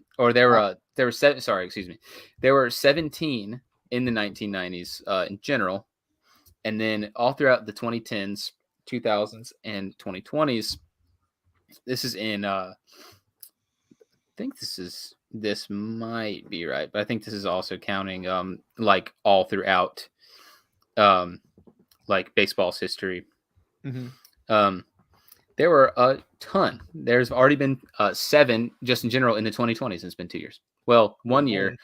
A: were 17 in the 1990s in general, and then all throughout the 2010s, 2000s, and 2020s. This is in I think this might be right, but I think this is also counting like all throughout like baseball's history.
E: Mm-hmm.
A: There were a ton. There's already been 7 just in general in the 2020s. It's been 2 years. Well, 1 year,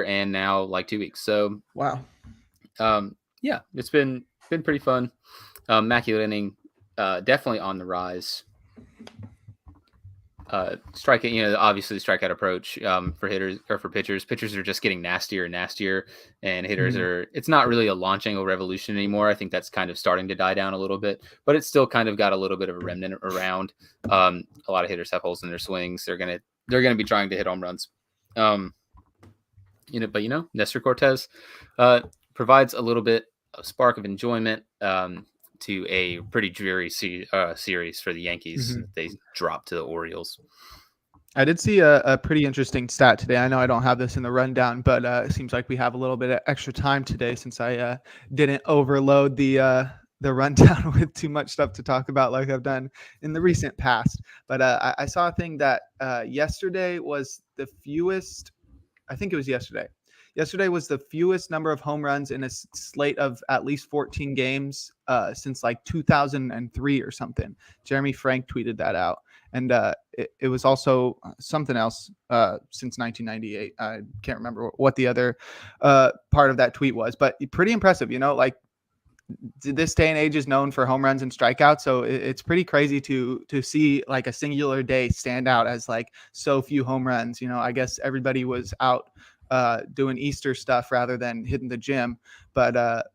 A: and now like 2 weeks. So
E: wow.
A: Yeah, it's been pretty fun. Immaculate inning, definitely on the rise. Strikeout, obviously the strikeout approach for hitters or for pitchers. Pitchers are just getting nastier and nastier, and hitters it's not really a launch angle revolution anymore. I think that's kind of starting to die down a little bit, but it's still kind of got a little bit of a remnant around. A lot of hitters have holes in their swings. They're gonna be trying to hit home runs. Nestor Cortez provides a little bit of spark of enjoyment to a pretty dreary series for the Yankees. They dropped to the Orioles.
E: I did see a pretty interesting stat today. I know I don't have this in the rundown, but it seems like we have a little bit of extra time today since I didn't overload the rundown with too much stuff to talk about like I've done in the recent past. But I saw a thing that yesterday was the fewest. I think it was yesterday. Yesterday was the fewest number of home runs in a slate of at least 14 games since like 2003 or something. Jeremy Frank tweeted that out. And it was also something else since 1998. I can't remember what the other part of that tweet was, but pretty impressive. Like this day and age is known for home runs and strikeouts. So it's pretty crazy to see like a singular day stand out as like so few home runs. I guess everybody was out doing Easter stuff rather than hitting the gym. But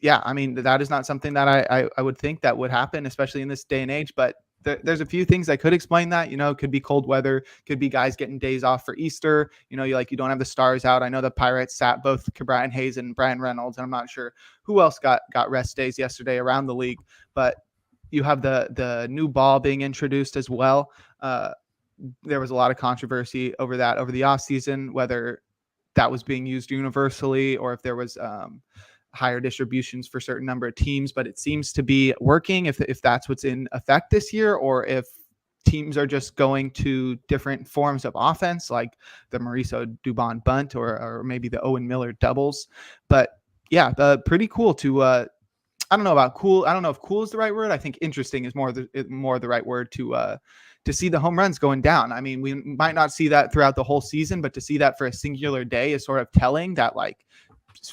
E: yeah, I mean, that is not something that I would think that would happen, especially in this day and age. But there's a few things that could explain that. Could be cold weather, could be guys getting days off for Easter. You don't have the stars out. I know the Pirates sat both Brian Hayes and Brian Reynolds, and I'm not sure who else got rest days yesterday around the league. But you have the new ball being introduced as well. There was a lot of controversy over that over the offseason, whether that was being used universally or if there was higher distributions for certain number of teams, but it seems to be working if that's what's in effect this year, or if teams are just going to different forms of offense, like the Mauricio Dubon bunt or maybe the Owen Miller doubles. But yeah, pretty cool to I don't know about cool. I don't know if cool is the right word. I think interesting is more the right word to see the home runs going down. I mean, we might not see that throughout the whole season, but to see that for a singular day is sort of telling that, like,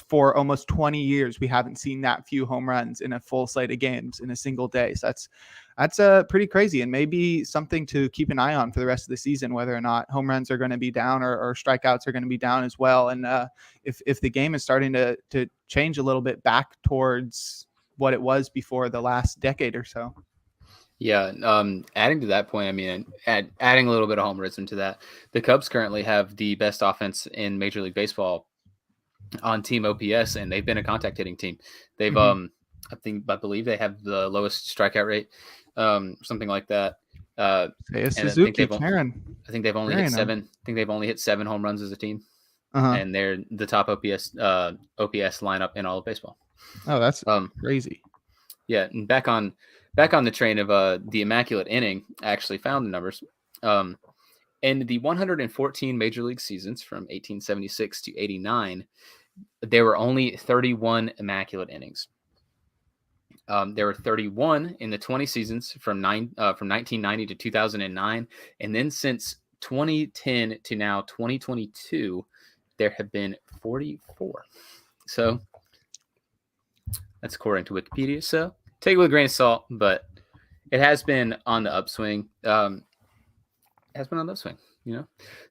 E: for almost 20 years, we haven't seen that few home runs in a full slate of games in a single day. So that's pretty crazy, and maybe something to keep an eye on for the rest of the season, whether or not home runs are going to be down or strikeouts are going to be down as well. And if the game is starting to change a little bit back towards what it was before the last decade or so.
A: Yeah. Adding to that point, I mean, adding a little bit of homerism to that, the Cubs currently have the best offense in Major League Baseball on team OPS, and they've been a contact hitting team. They've I believe they have the lowest strikeout rate, something like that.
E: I think
A: they've only hit seven. I think they've only hit 7 home runs as a team, and they're the top OPS lineup in all of baseball.
E: Oh, that's crazy.
A: Yeah, and back on the train of the immaculate inning, I actually found the numbers. In the 114 Major League seasons from 1876 to 89, there were only 31 immaculate innings. There were 31 in the 20 seasons from 1990 to 2009, and then since 2010 to now 2022, there have been 44. So that's according to Wikipedia. So take it with a grain of salt, but it has been on the upswing.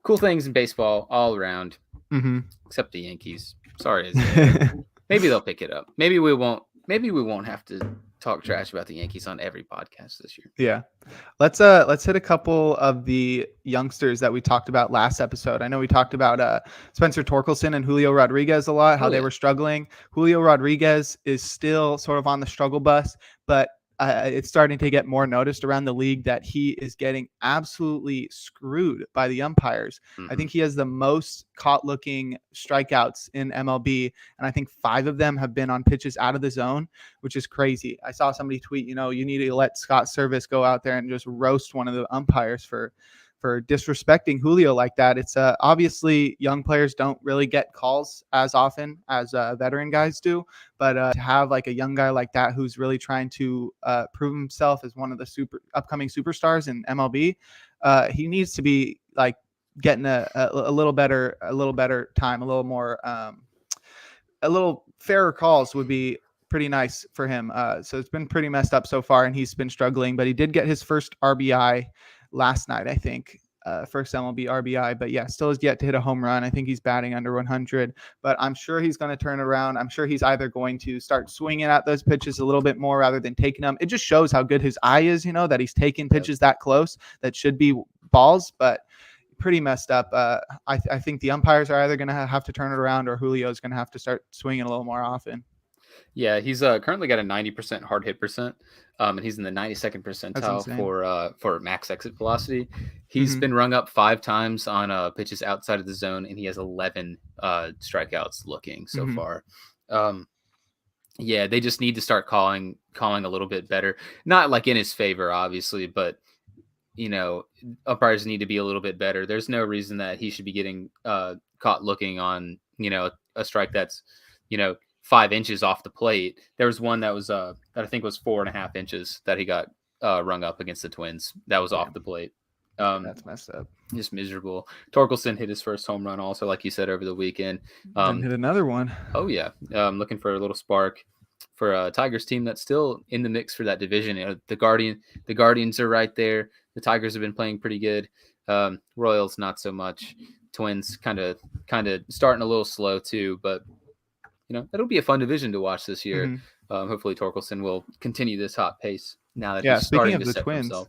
A: Cool things in baseball all around, except the Yankees. Sorry, maybe they'll pick it up. Maybe we won't have to talk trash about the Yankees on every podcast this year.
E: Yeah, let's hit a couple of the youngsters that we talked about last episode. I know we talked about Spencer Torkelson and Julio Rodriguez a lot, how they were struggling. Julio Rodriguez is still sort of on the struggle bus, but it's starting to get more noticed around the league that he is getting absolutely screwed by the umpires. I think he has the most caught-looking strikeouts in MLB, and I think 5 of them have been on pitches out of the zone, which is crazy. I saw somebody tweet, you need to let Scott Service go out there and just roast one of the umpires for disrespecting Julio like that. It's obviously young players don't really get calls as often as veteran guys do, but to have like a young guy like that who's really trying to prove himself as one of the upcoming superstars in MLB, he needs to be like getting a little better time, a little more, a little fairer calls would be pretty nice for him. So it's been pretty messed up so far, and he's been struggling, but he did get his first RBI last night, I think, first MLB RBI, but yeah, still has yet to hit a home run. I think he's batting under 100, but I'm sure he's going to turn around. I'm sure he's either going to start swinging at those pitches a little bit more rather than taking them. It just shows how good his eye is, that he's taking pitches that close that should be balls, but pretty messed up. I think the umpires are either going to have to turn it around, or Julio's going to have to start swinging a little more often.
A: Yeah, he's currently got a 90% hard hit percent, and he's in the 92nd percentile for max exit velocity. He's been rung up 5 times on pitches outside of the zone, and he has 11 strikeouts looking so far. Yeah, they just need to start calling a little bit better. Not like in his favor, obviously, but umpires need to be a little bit better. There's no reason that he should be getting caught looking on a strike that's 5 inches off the plate. There was one that was that I think was 4.5 inches that he got rung up against the Twins. That was off the plate.
E: That's messed up.
A: Just miserable. Torkelson hit his first home run also, like you said, over the weekend.
E: Hit another one.
A: Oh yeah. Looking for a little spark for a Tigers team that's still in the mix for that division. The Guardians are right there. The Tigers have been playing pretty good. Royals not so much. Twins kind of starting a little slow too, but it'll be a fun division to watch this year. Hopefully Torkelson will continue this hot pace now that he's starting to set himself.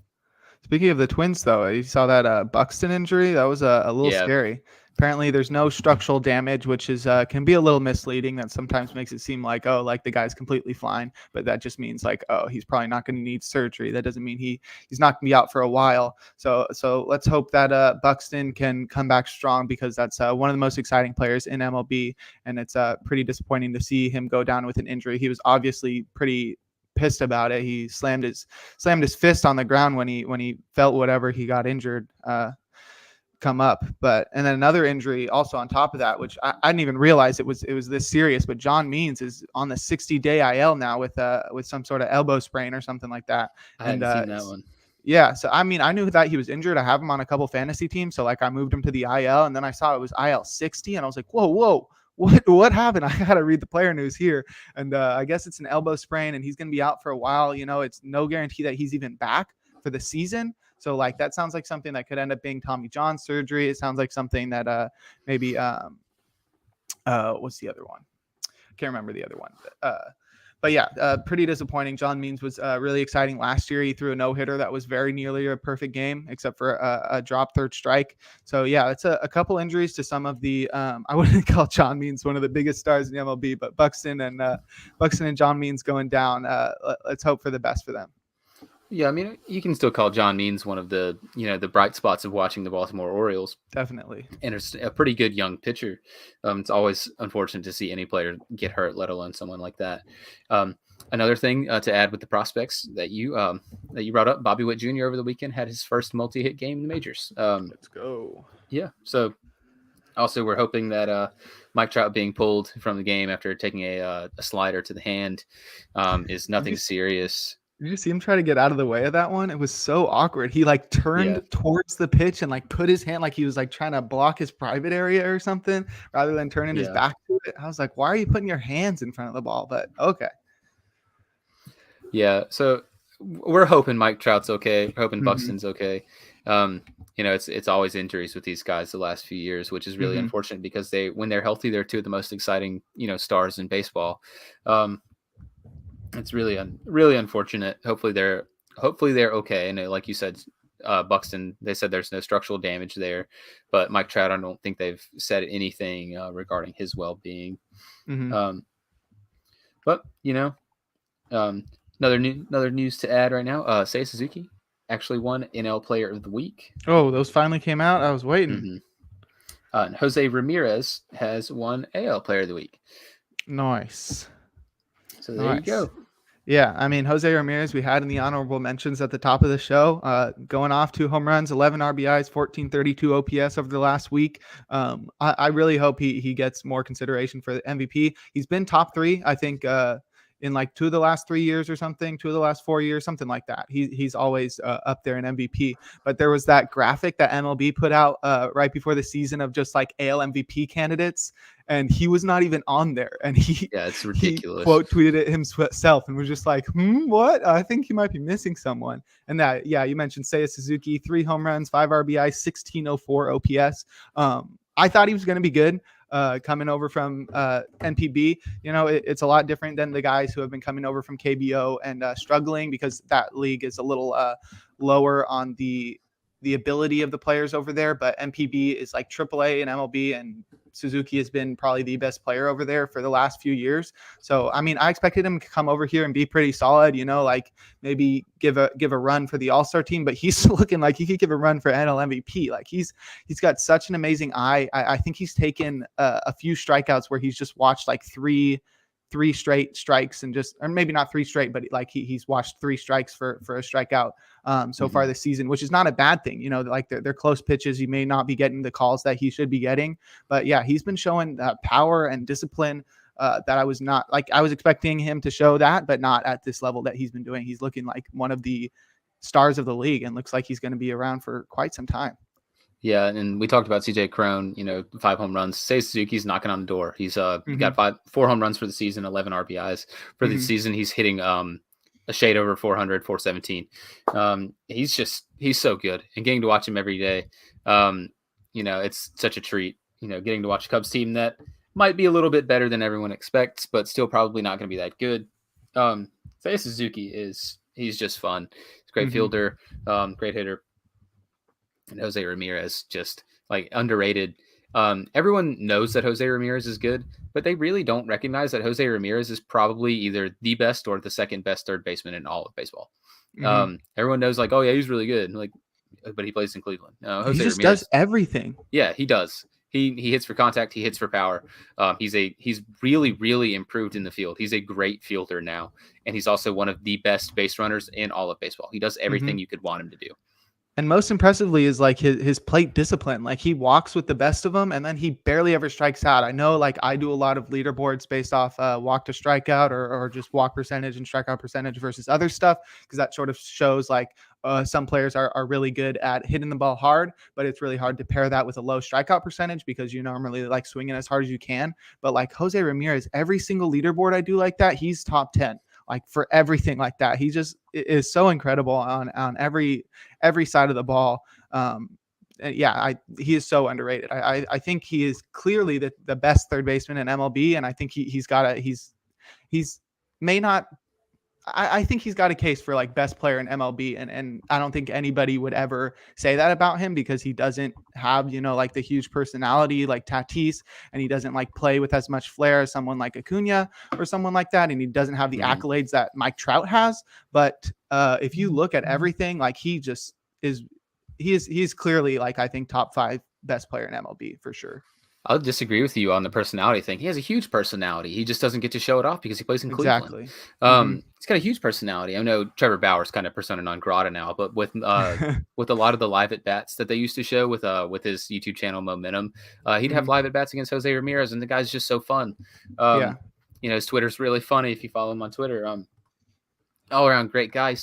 E: Speaking of the Twins, though, you saw that Buxton injury. That was a little scary. Apparently, there's no structural damage, which is can be a little misleading. That sometimes makes it seem like, oh, like the guy's completely fine, but that just means like, oh, he's probably not going to need surgery. That doesn't mean he's not going to be out for a while. So let's hope that Buxton can come back strong, because that's one of the most exciting players in MLB, and it's pretty disappointing to see him go down with an injury. He was obviously pretty pissed about it. He slammed his fist on the ground when he felt whatever he got injured come up. But and then another injury also on top of that, which I didn't even realize it was this serious, but John Means is on the 60-day IL now with some sort of elbow sprain or something like that.
A: I hadn't seen that one.
E: Yeah, so I mean, I knew that he was injured. I have him on a couple fantasy teams, so like I moved him to the IL, and then I saw it was IL 60, and I was like, whoa, what happened? I gotta read the player news here, and I guess it's an elbow sprain, and he's gonna be out for a while. It's no guarantee that he's even back for the season. So like that sounds like something that could end up being Tommy John surgery. It sounds like something that maybe what's the other one? I can't remember the other one. But yeah, pretty disappointing. John Means was really exciting last year. He threw a no-hitter that was very nearly a perfect game, except for a drop third strike. So yeah, it's a couple injuries to some of the I wouldn't call John Means one of the biggest stars in the MLB, but Buxton and John Means going down. Let's hope for the best for them.
A: Yeah, I mean, you can still call John Means one of the the bright spots of watching the Baltimore Orioles.
E: Definitely.
A: And it's a pretty good young pitcher. It's always unfortunate to see any player get hurt, let alone someone like that. Another thing to add with the prospects that you brought up, Bobby Witt Jr. over the weekend had his first multi-hit game in the majors.
E: Let's go.
A: Yeah, so also we're hoping that Mike Trout being pulled from the game after taking a slider to the hand is nothing serious.
E: Did you see him try to get out of the way of that one? It was so awkward. He like turned towards the pitch and like put his hand like he was like trying to block his private area or something rather than turning his back to it. I was like, why are you putting your hands in front of the ball? But okay.
A: Yeah, so we're hoping Mike Trout's okay. We're hoping Buxton's okay. It's always injuries with these guys the last few years, which is really unfortunate because when they're healthy, they're two of the most exciting, stars in baseball. It's really unfortunate. Hopefully they're okay. And like you said, Buxton, they said there's no structural damage there, but Mike Trout, I don't think they've said anything regarding his well-being. But another news to add right now. Seiya Suzuki actually won NL Player of the Week.
E: Oh, those finally came out. I was waiting.
A: And Jose Ramirez has won AL Player of the Week.
E: Nice.
A: So there you go.
E: Yeah, I mean, Jose Ramirez, we had in the honorable mentions at the top of the show, going off 2 home runs, 11 RBIs, 1432 OPS over the last week. I really hope he gets more consideration for the MVP. He's been top 3, I think, in like 2 of the last 3 years or something, 2 of the last 4 years, something like that. He's always up there in MVP. But there was that graphic that MLB put out right before the season of just like AL MVP candidates, and he was not even on there. And
A: it's ridiculous.
E: He quote tweeted it himself and was just like, what? I think he might be missing someone. And that, yeah, you mentioned Seiya Suzuki, 3 home runs, 5 RBI, 1604 OPS. I thought he was going to be good. Coming over from NPB, it's a lot different than the guys who have been coming over from KBO and struggling, because that league is a little lower on the ability of the players over there. But NPB is like AAA and MLB, and Suzuki has been probably the best player over there for the last few years. So, I mean, I expected him to come over here and be pretty solid, like maybe give a run for the All-Star team, but he's looking like he could give a run for NL MVP. Like he's got such an amazing eye. I think he's taken a few strikeouts where he's just watched like three straight strikes and or maybe not 3 straight, but like he's watched 3 strikes for a strikeout so far this season, which is not a bad thing. Like they're close pitches. You may not be getting the calls that he should be getting, but yeah, he's been showing power and discipline that I was expecting him to show that, but not at this level that he's been doing. He's looking like one of the stars of the league and looks like he's going to be around for quite some time.
A: Yeah, and we talked about CJ Crone, 5 home runs. Seiya Suzuki's knocking on the door. He's got 4 home runs for the season, 11 RBIs. For the season, he's hitting a shade over 400, 417. He's so good. And getting to watch him every day, it's such a treat, getting to watch a Cubs team that might be a little bit better than everyone expects, but still probably not going to be that good. Seiya Suzuki is he's just fun. He's a great fielder, great hitter. And Jose Ramirez, just like underrated. Everyone knows that Jose Ramirez is good, but they really don't recognize that Jose Ramirez is probably either the best or the second best third baseman in all of baseball. Everyone knows, like, oh yeah, he's really good, like, but he plays in Cleveland. Jose
E: he just
A: Ramirez
E: does everything.
A: Yeah, he does. He hits for contact. He hits for power. He's really, really improved in the field. He's a great fielder now, and he's also one of the best base runners in all of baseball. He does everything you could want him to do.
E: And most impressively is like his plate discipline. Like he walks with the best of them, and then he barely ever strikes out. I know, like I do a lot of leaderboards based off walk to strikeout or just walk percentage and strikeout percentage versus other stuff, because that sort of shows like some players are really good at hitting the ball hard, but it's really hard to pair that with a low strikeout percentage because you normally like swinging as hard as you can. But like Jose Ramirez, every single leaderboard I do like that, he's top 10. Like for everything like that. He just is so incredible on every side of the ball. He is so underrated. I think he is clearly the best third baseman in MLB. And I think I think he's got a case for like best player in MLB. And I don't think anybody would ever say that about him because he doesn't have, like the huge personality like Tatis, and he doesn't like play with as much flair as someone like Acuna or someone like that. And he doesn't have the accolades that Mike Trout has. But if you look at everything, like he is clearly like, I think top 5 best player in MLB for sure.
A: I'll disagree with you on the personality thing. He has a huge personality. He just doesn't get to show it off because he plays in Cleveland.
E: Exactly.
A: He's got a huge personality. I know Trevor Bauer's kind of persona non grata now, but with with a lot of the live at bats that they used to show with his YouTube channel Momentum, he'd have live at bats against Jose Ramirez, and the guy's just so fun. His Twitter's really funny if you follow him on Twitter. All around great guy.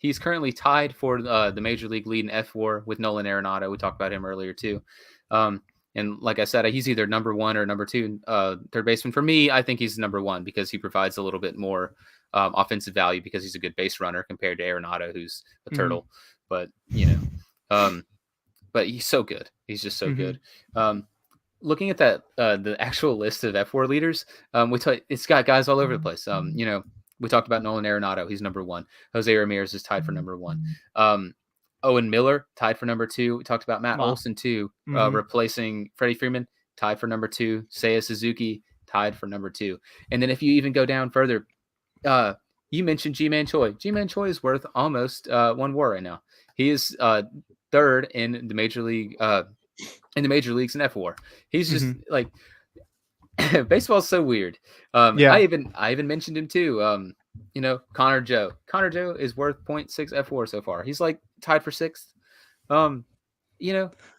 A: He's currently tied for the major league lead in F4 with Nolan Arenado. We talked about him earlier too. And like I said, he's either number 1 or number 2 third baseman. For me, I think he's number 1 because he provides a little bit more offensive value because he's a good base runner compared to Arenado, who's a turtle. But, but he's so good. He's just so good. Looking at that, the actual list of F4 leaders, it's got guys all over the place. We talked about Nolan Arenado. He's number 1. Jose Ramirez is tied for number 1. Owen Miller tied for number 2. We talked about Matt Olson too, replacing Freddie Freeman, tied for number 2. Seiya Suzuki tied for number 2. And then if you even go down further, you mentioned G-Man Choi. G-Man Choi is worth almost 1 WAR right now. He is 3rd in the major league in the major leagues in F4. He's just like baseball's so weird. I even mentioned him too. Connor Joe. Connor Joe is worth 0.6 F4 so far. He's like tied for 6th.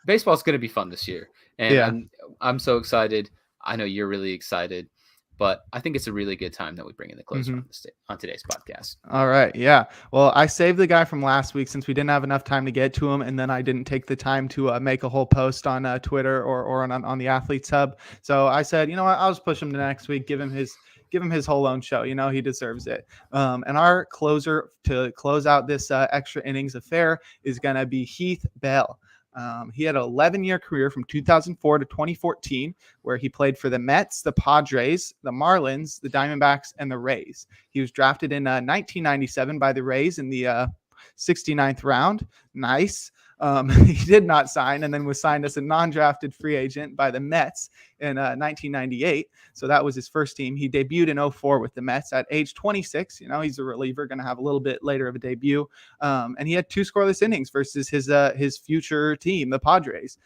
A: Baseball's going to be fun this year. And I'm so excited. I know you're really excited, but I think it's a really good time that we bring in the closer on today's podcast. All
E: right. Yeah. Well, I saved the guy from last week since we didn't have enough time to get to him. And then I didn't take the time to make a whole post on Twitter or on the Athletes Hub. So I said, I'll just push him to next week, give him his whole own show. He deserves it. And our closer to close out this extra innings affair is going to be Heath Bell. He had an 11-year career from 2004 to 2014, where he played for the Mets, the Padres, the Marlins, the Diamondbacks, and the Rays. He was drafted in 1997 by the Rays in the 69th round. Nice. He did not sign and then was signed as a non-drafted free agent by the Mets in 1998. So that was his first team. He debuted in 2004 with the Mets at age 26. He's a reliever, going to have a little bit later of a debut. And he had 2 scoreless innings versus his future team, the Padres.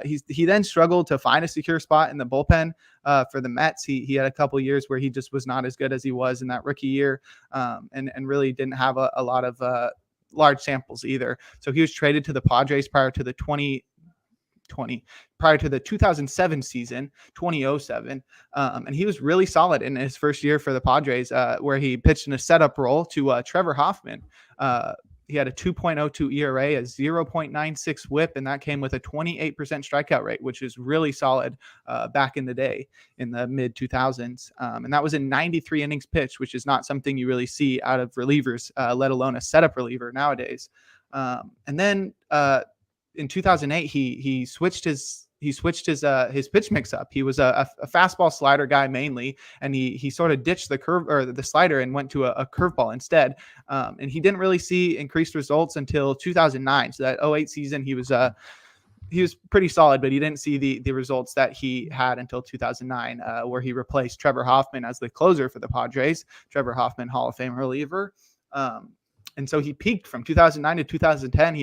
E: He then struggled to find a secure spot in the bullpen for the Mets. He had a couple years where he just was not as good as he was in that rookie year, and really didn't have a lot of large samples either. So he was traded to the Padres prior to the 2007 season, 2007. And he was really solid in his first year for the Padres, where he pitched in a setup role to Trevor Hoffman. He had a 2.02 ERA, a 0.96 whip, and that came with a 28% strikeout rate, which is really solid back in the day in the mid 2000s. And that was in 93 innings pitched, which is not something you really see out of relievers, let alone a setup reliever nowadays. And then in 2008, he switched his switched his pitch mix up. He was a fastball slider guy mainly, and he sort of ditched the curve or the slider and went to a curveball instead. And he didn't really see increased results until 2009. So that 2008 season, he was pretty solid, but he didn't see the results that he had until 2009, where he replaced Trevor Hoffman as the closer for the Padres. Trevor Hoffman, Hall of Fame reliever. And so he peaked from 2009 to 2010.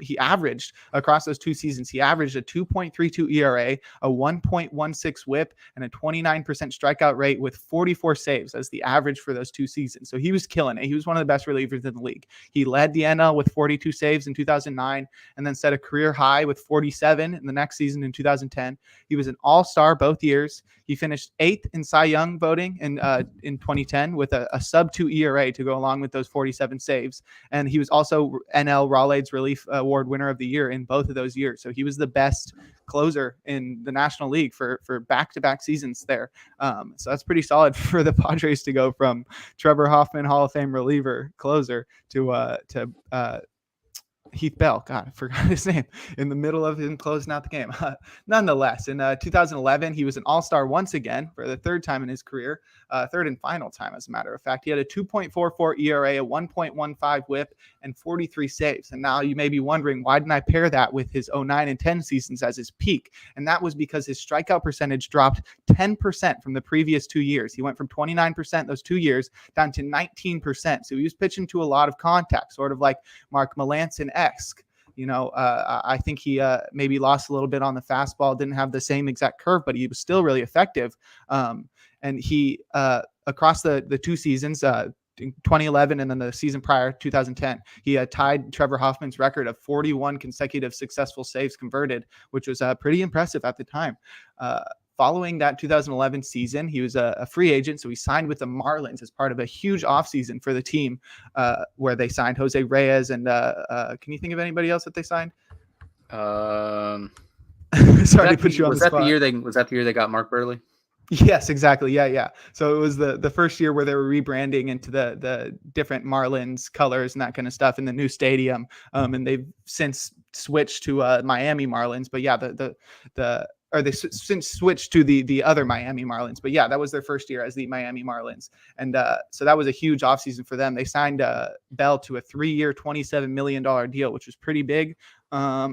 E: He averaged across those 2 seasons. He averaged a 2.32 ERA, a 1.16 WHIP, and a 29% strikeout rate with 44 saves as the average for those 2 seasons. So he was killing it. He was one of the best relievers in the league. He led the NL with 42 saves in 2009, and then set a career high with 47 in the next season in 2010. He was an all-star both years. He finished 8th in Cy Young voting in 2010 with a sub-2 ERA to go along with those 47 saves. And he was also NL Raleigh's Relief Award winner of the year in both of those years. So he was the best closer in the National League for back-to-back seasons there. So that's pretty solid for the Padres to go from Trevor Hoffman, Hall of Fame reliever closer to Heath Bell. God, I forgot his name in the middle of him closing out the game. Nonetheless, in 2011, he was an all-star once again for the 3rd time in his career, 3rd and final time, as a matter of fact. He had a 2.44 ERA, a 1.15 WHIP, and 43 saves. And now you may be wondering, why didn't I pair that with his 2009 and 10 seasons as his peak? And that was because his strikeout percentage dropped 10% from the previous 2 years. He went from 29% those 2 years down to 19%. So he was pitching to a lot of contact, sort of like Mark Melancon-esque. I think he maybe lost a little bit on the fastball, didn't have the same exact curve, but he was still really effective. And he, across the 2 seasons, in 2011 and then the season prior, 2010, he tied Trevor Hoffman's record of 41 consecutive successful saves converted, which was pretty impressive at the time. Following that 2011 season, he was a free agent, so he signed with the Marlins as part of a huge offseason for the team, where they signed Jose Reyes and can you think of anybody else that they signed?
A: Sorry
E: to put you on the spot.
A: Was that the year they got Mark Burley?
E: Yes, exactly. Yeah. So it was the first year where they were rebranding into the different Marlins colors and that kind of stuff in the new stadium. And they've since switched to Miami Marlins. But yeah, they since switched to the other Miami Marlins. But yeah, that was their first year as the Miami Marlins. And so that was a huge offseason for them. They signed Bell to a 3-year, $27 million deal, which was pretty big.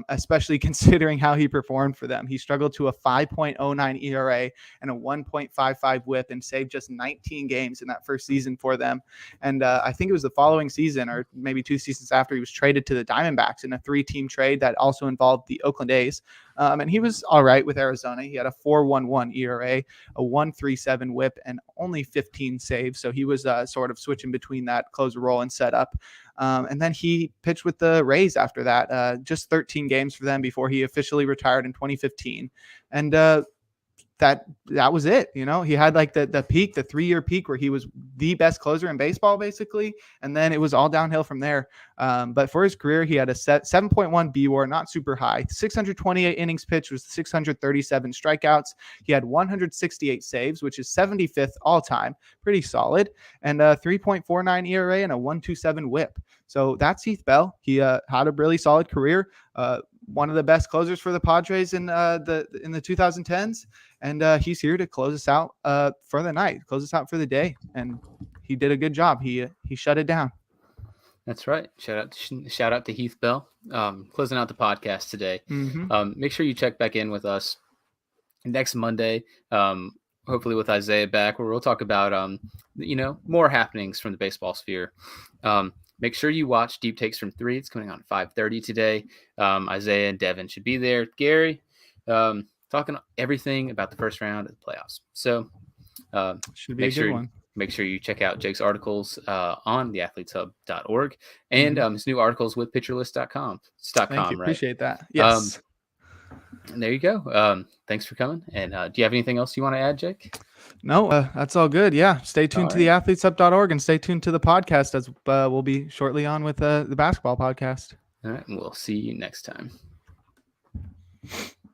E: Especially considering how he performed for them. He struggled to a 5.09 ERA and a 1.55 WHIP and saved just 19 games in that first season for them. And I think it was the following season, or maybe 2 seasons after, he was traded to the Diamondbacks in a 3-team trade that also involved the Oakland A's. And he was all right with Arizona. He had a 4.11 ERA, a 1.37 WHIP, and only 15 saves. So he was sort of switching between that closer role and setup. And then he pitched with the Rays after that, just 13 games for them before he officially retired in 2015. And that was it. He had like the peak, the 3-year peak where he was the best closer in baseball, basically. And then it was all downhill from there. But for his career, he had a 7.1 BWAR, not super high, 628 innings pitched with 637 strikeouts. He had 168 saves, which is 75th all time, pretty solid, and a 3.49 ERA and a 1.27 WHIP. So that's Heath Bell. He had a really solid career. One of the best closers for the Padres in the 2010s, and he's here to close us out for the night, close us out for the day, and he did a good job. He shut it down.
A: That's right. Shout out to Heath Bell, closing out the podcast today.
E: Mm-hmm.
A: Make sure you check back in with us next Monday, hopefully with Isaiah back, where we'll talk about more happenings from the baseball sphere. Make sure you watch Deep Takes from 3. It's coming on 5:30 today. Isaiah and Devin should be there. Gary, talking everything about the first round of the playoffs. So
E: should be a good one.
A: Make sure you check out Jake's articles on theathleteshub.org and his new articles with pitcherlist.com.
E: Thank you.
A: Right?
E: Appreciate that. Yes.
A: And there you go. Thanks for coming. And do you have anything else you want to add, Jake?
E: No, that's all good. Yeah. Stay tuned to theathleteshub.org and stay tuned to the podcast, as we'll be shortly on with the basketball podcast.
A: All right. And we'll see you next time.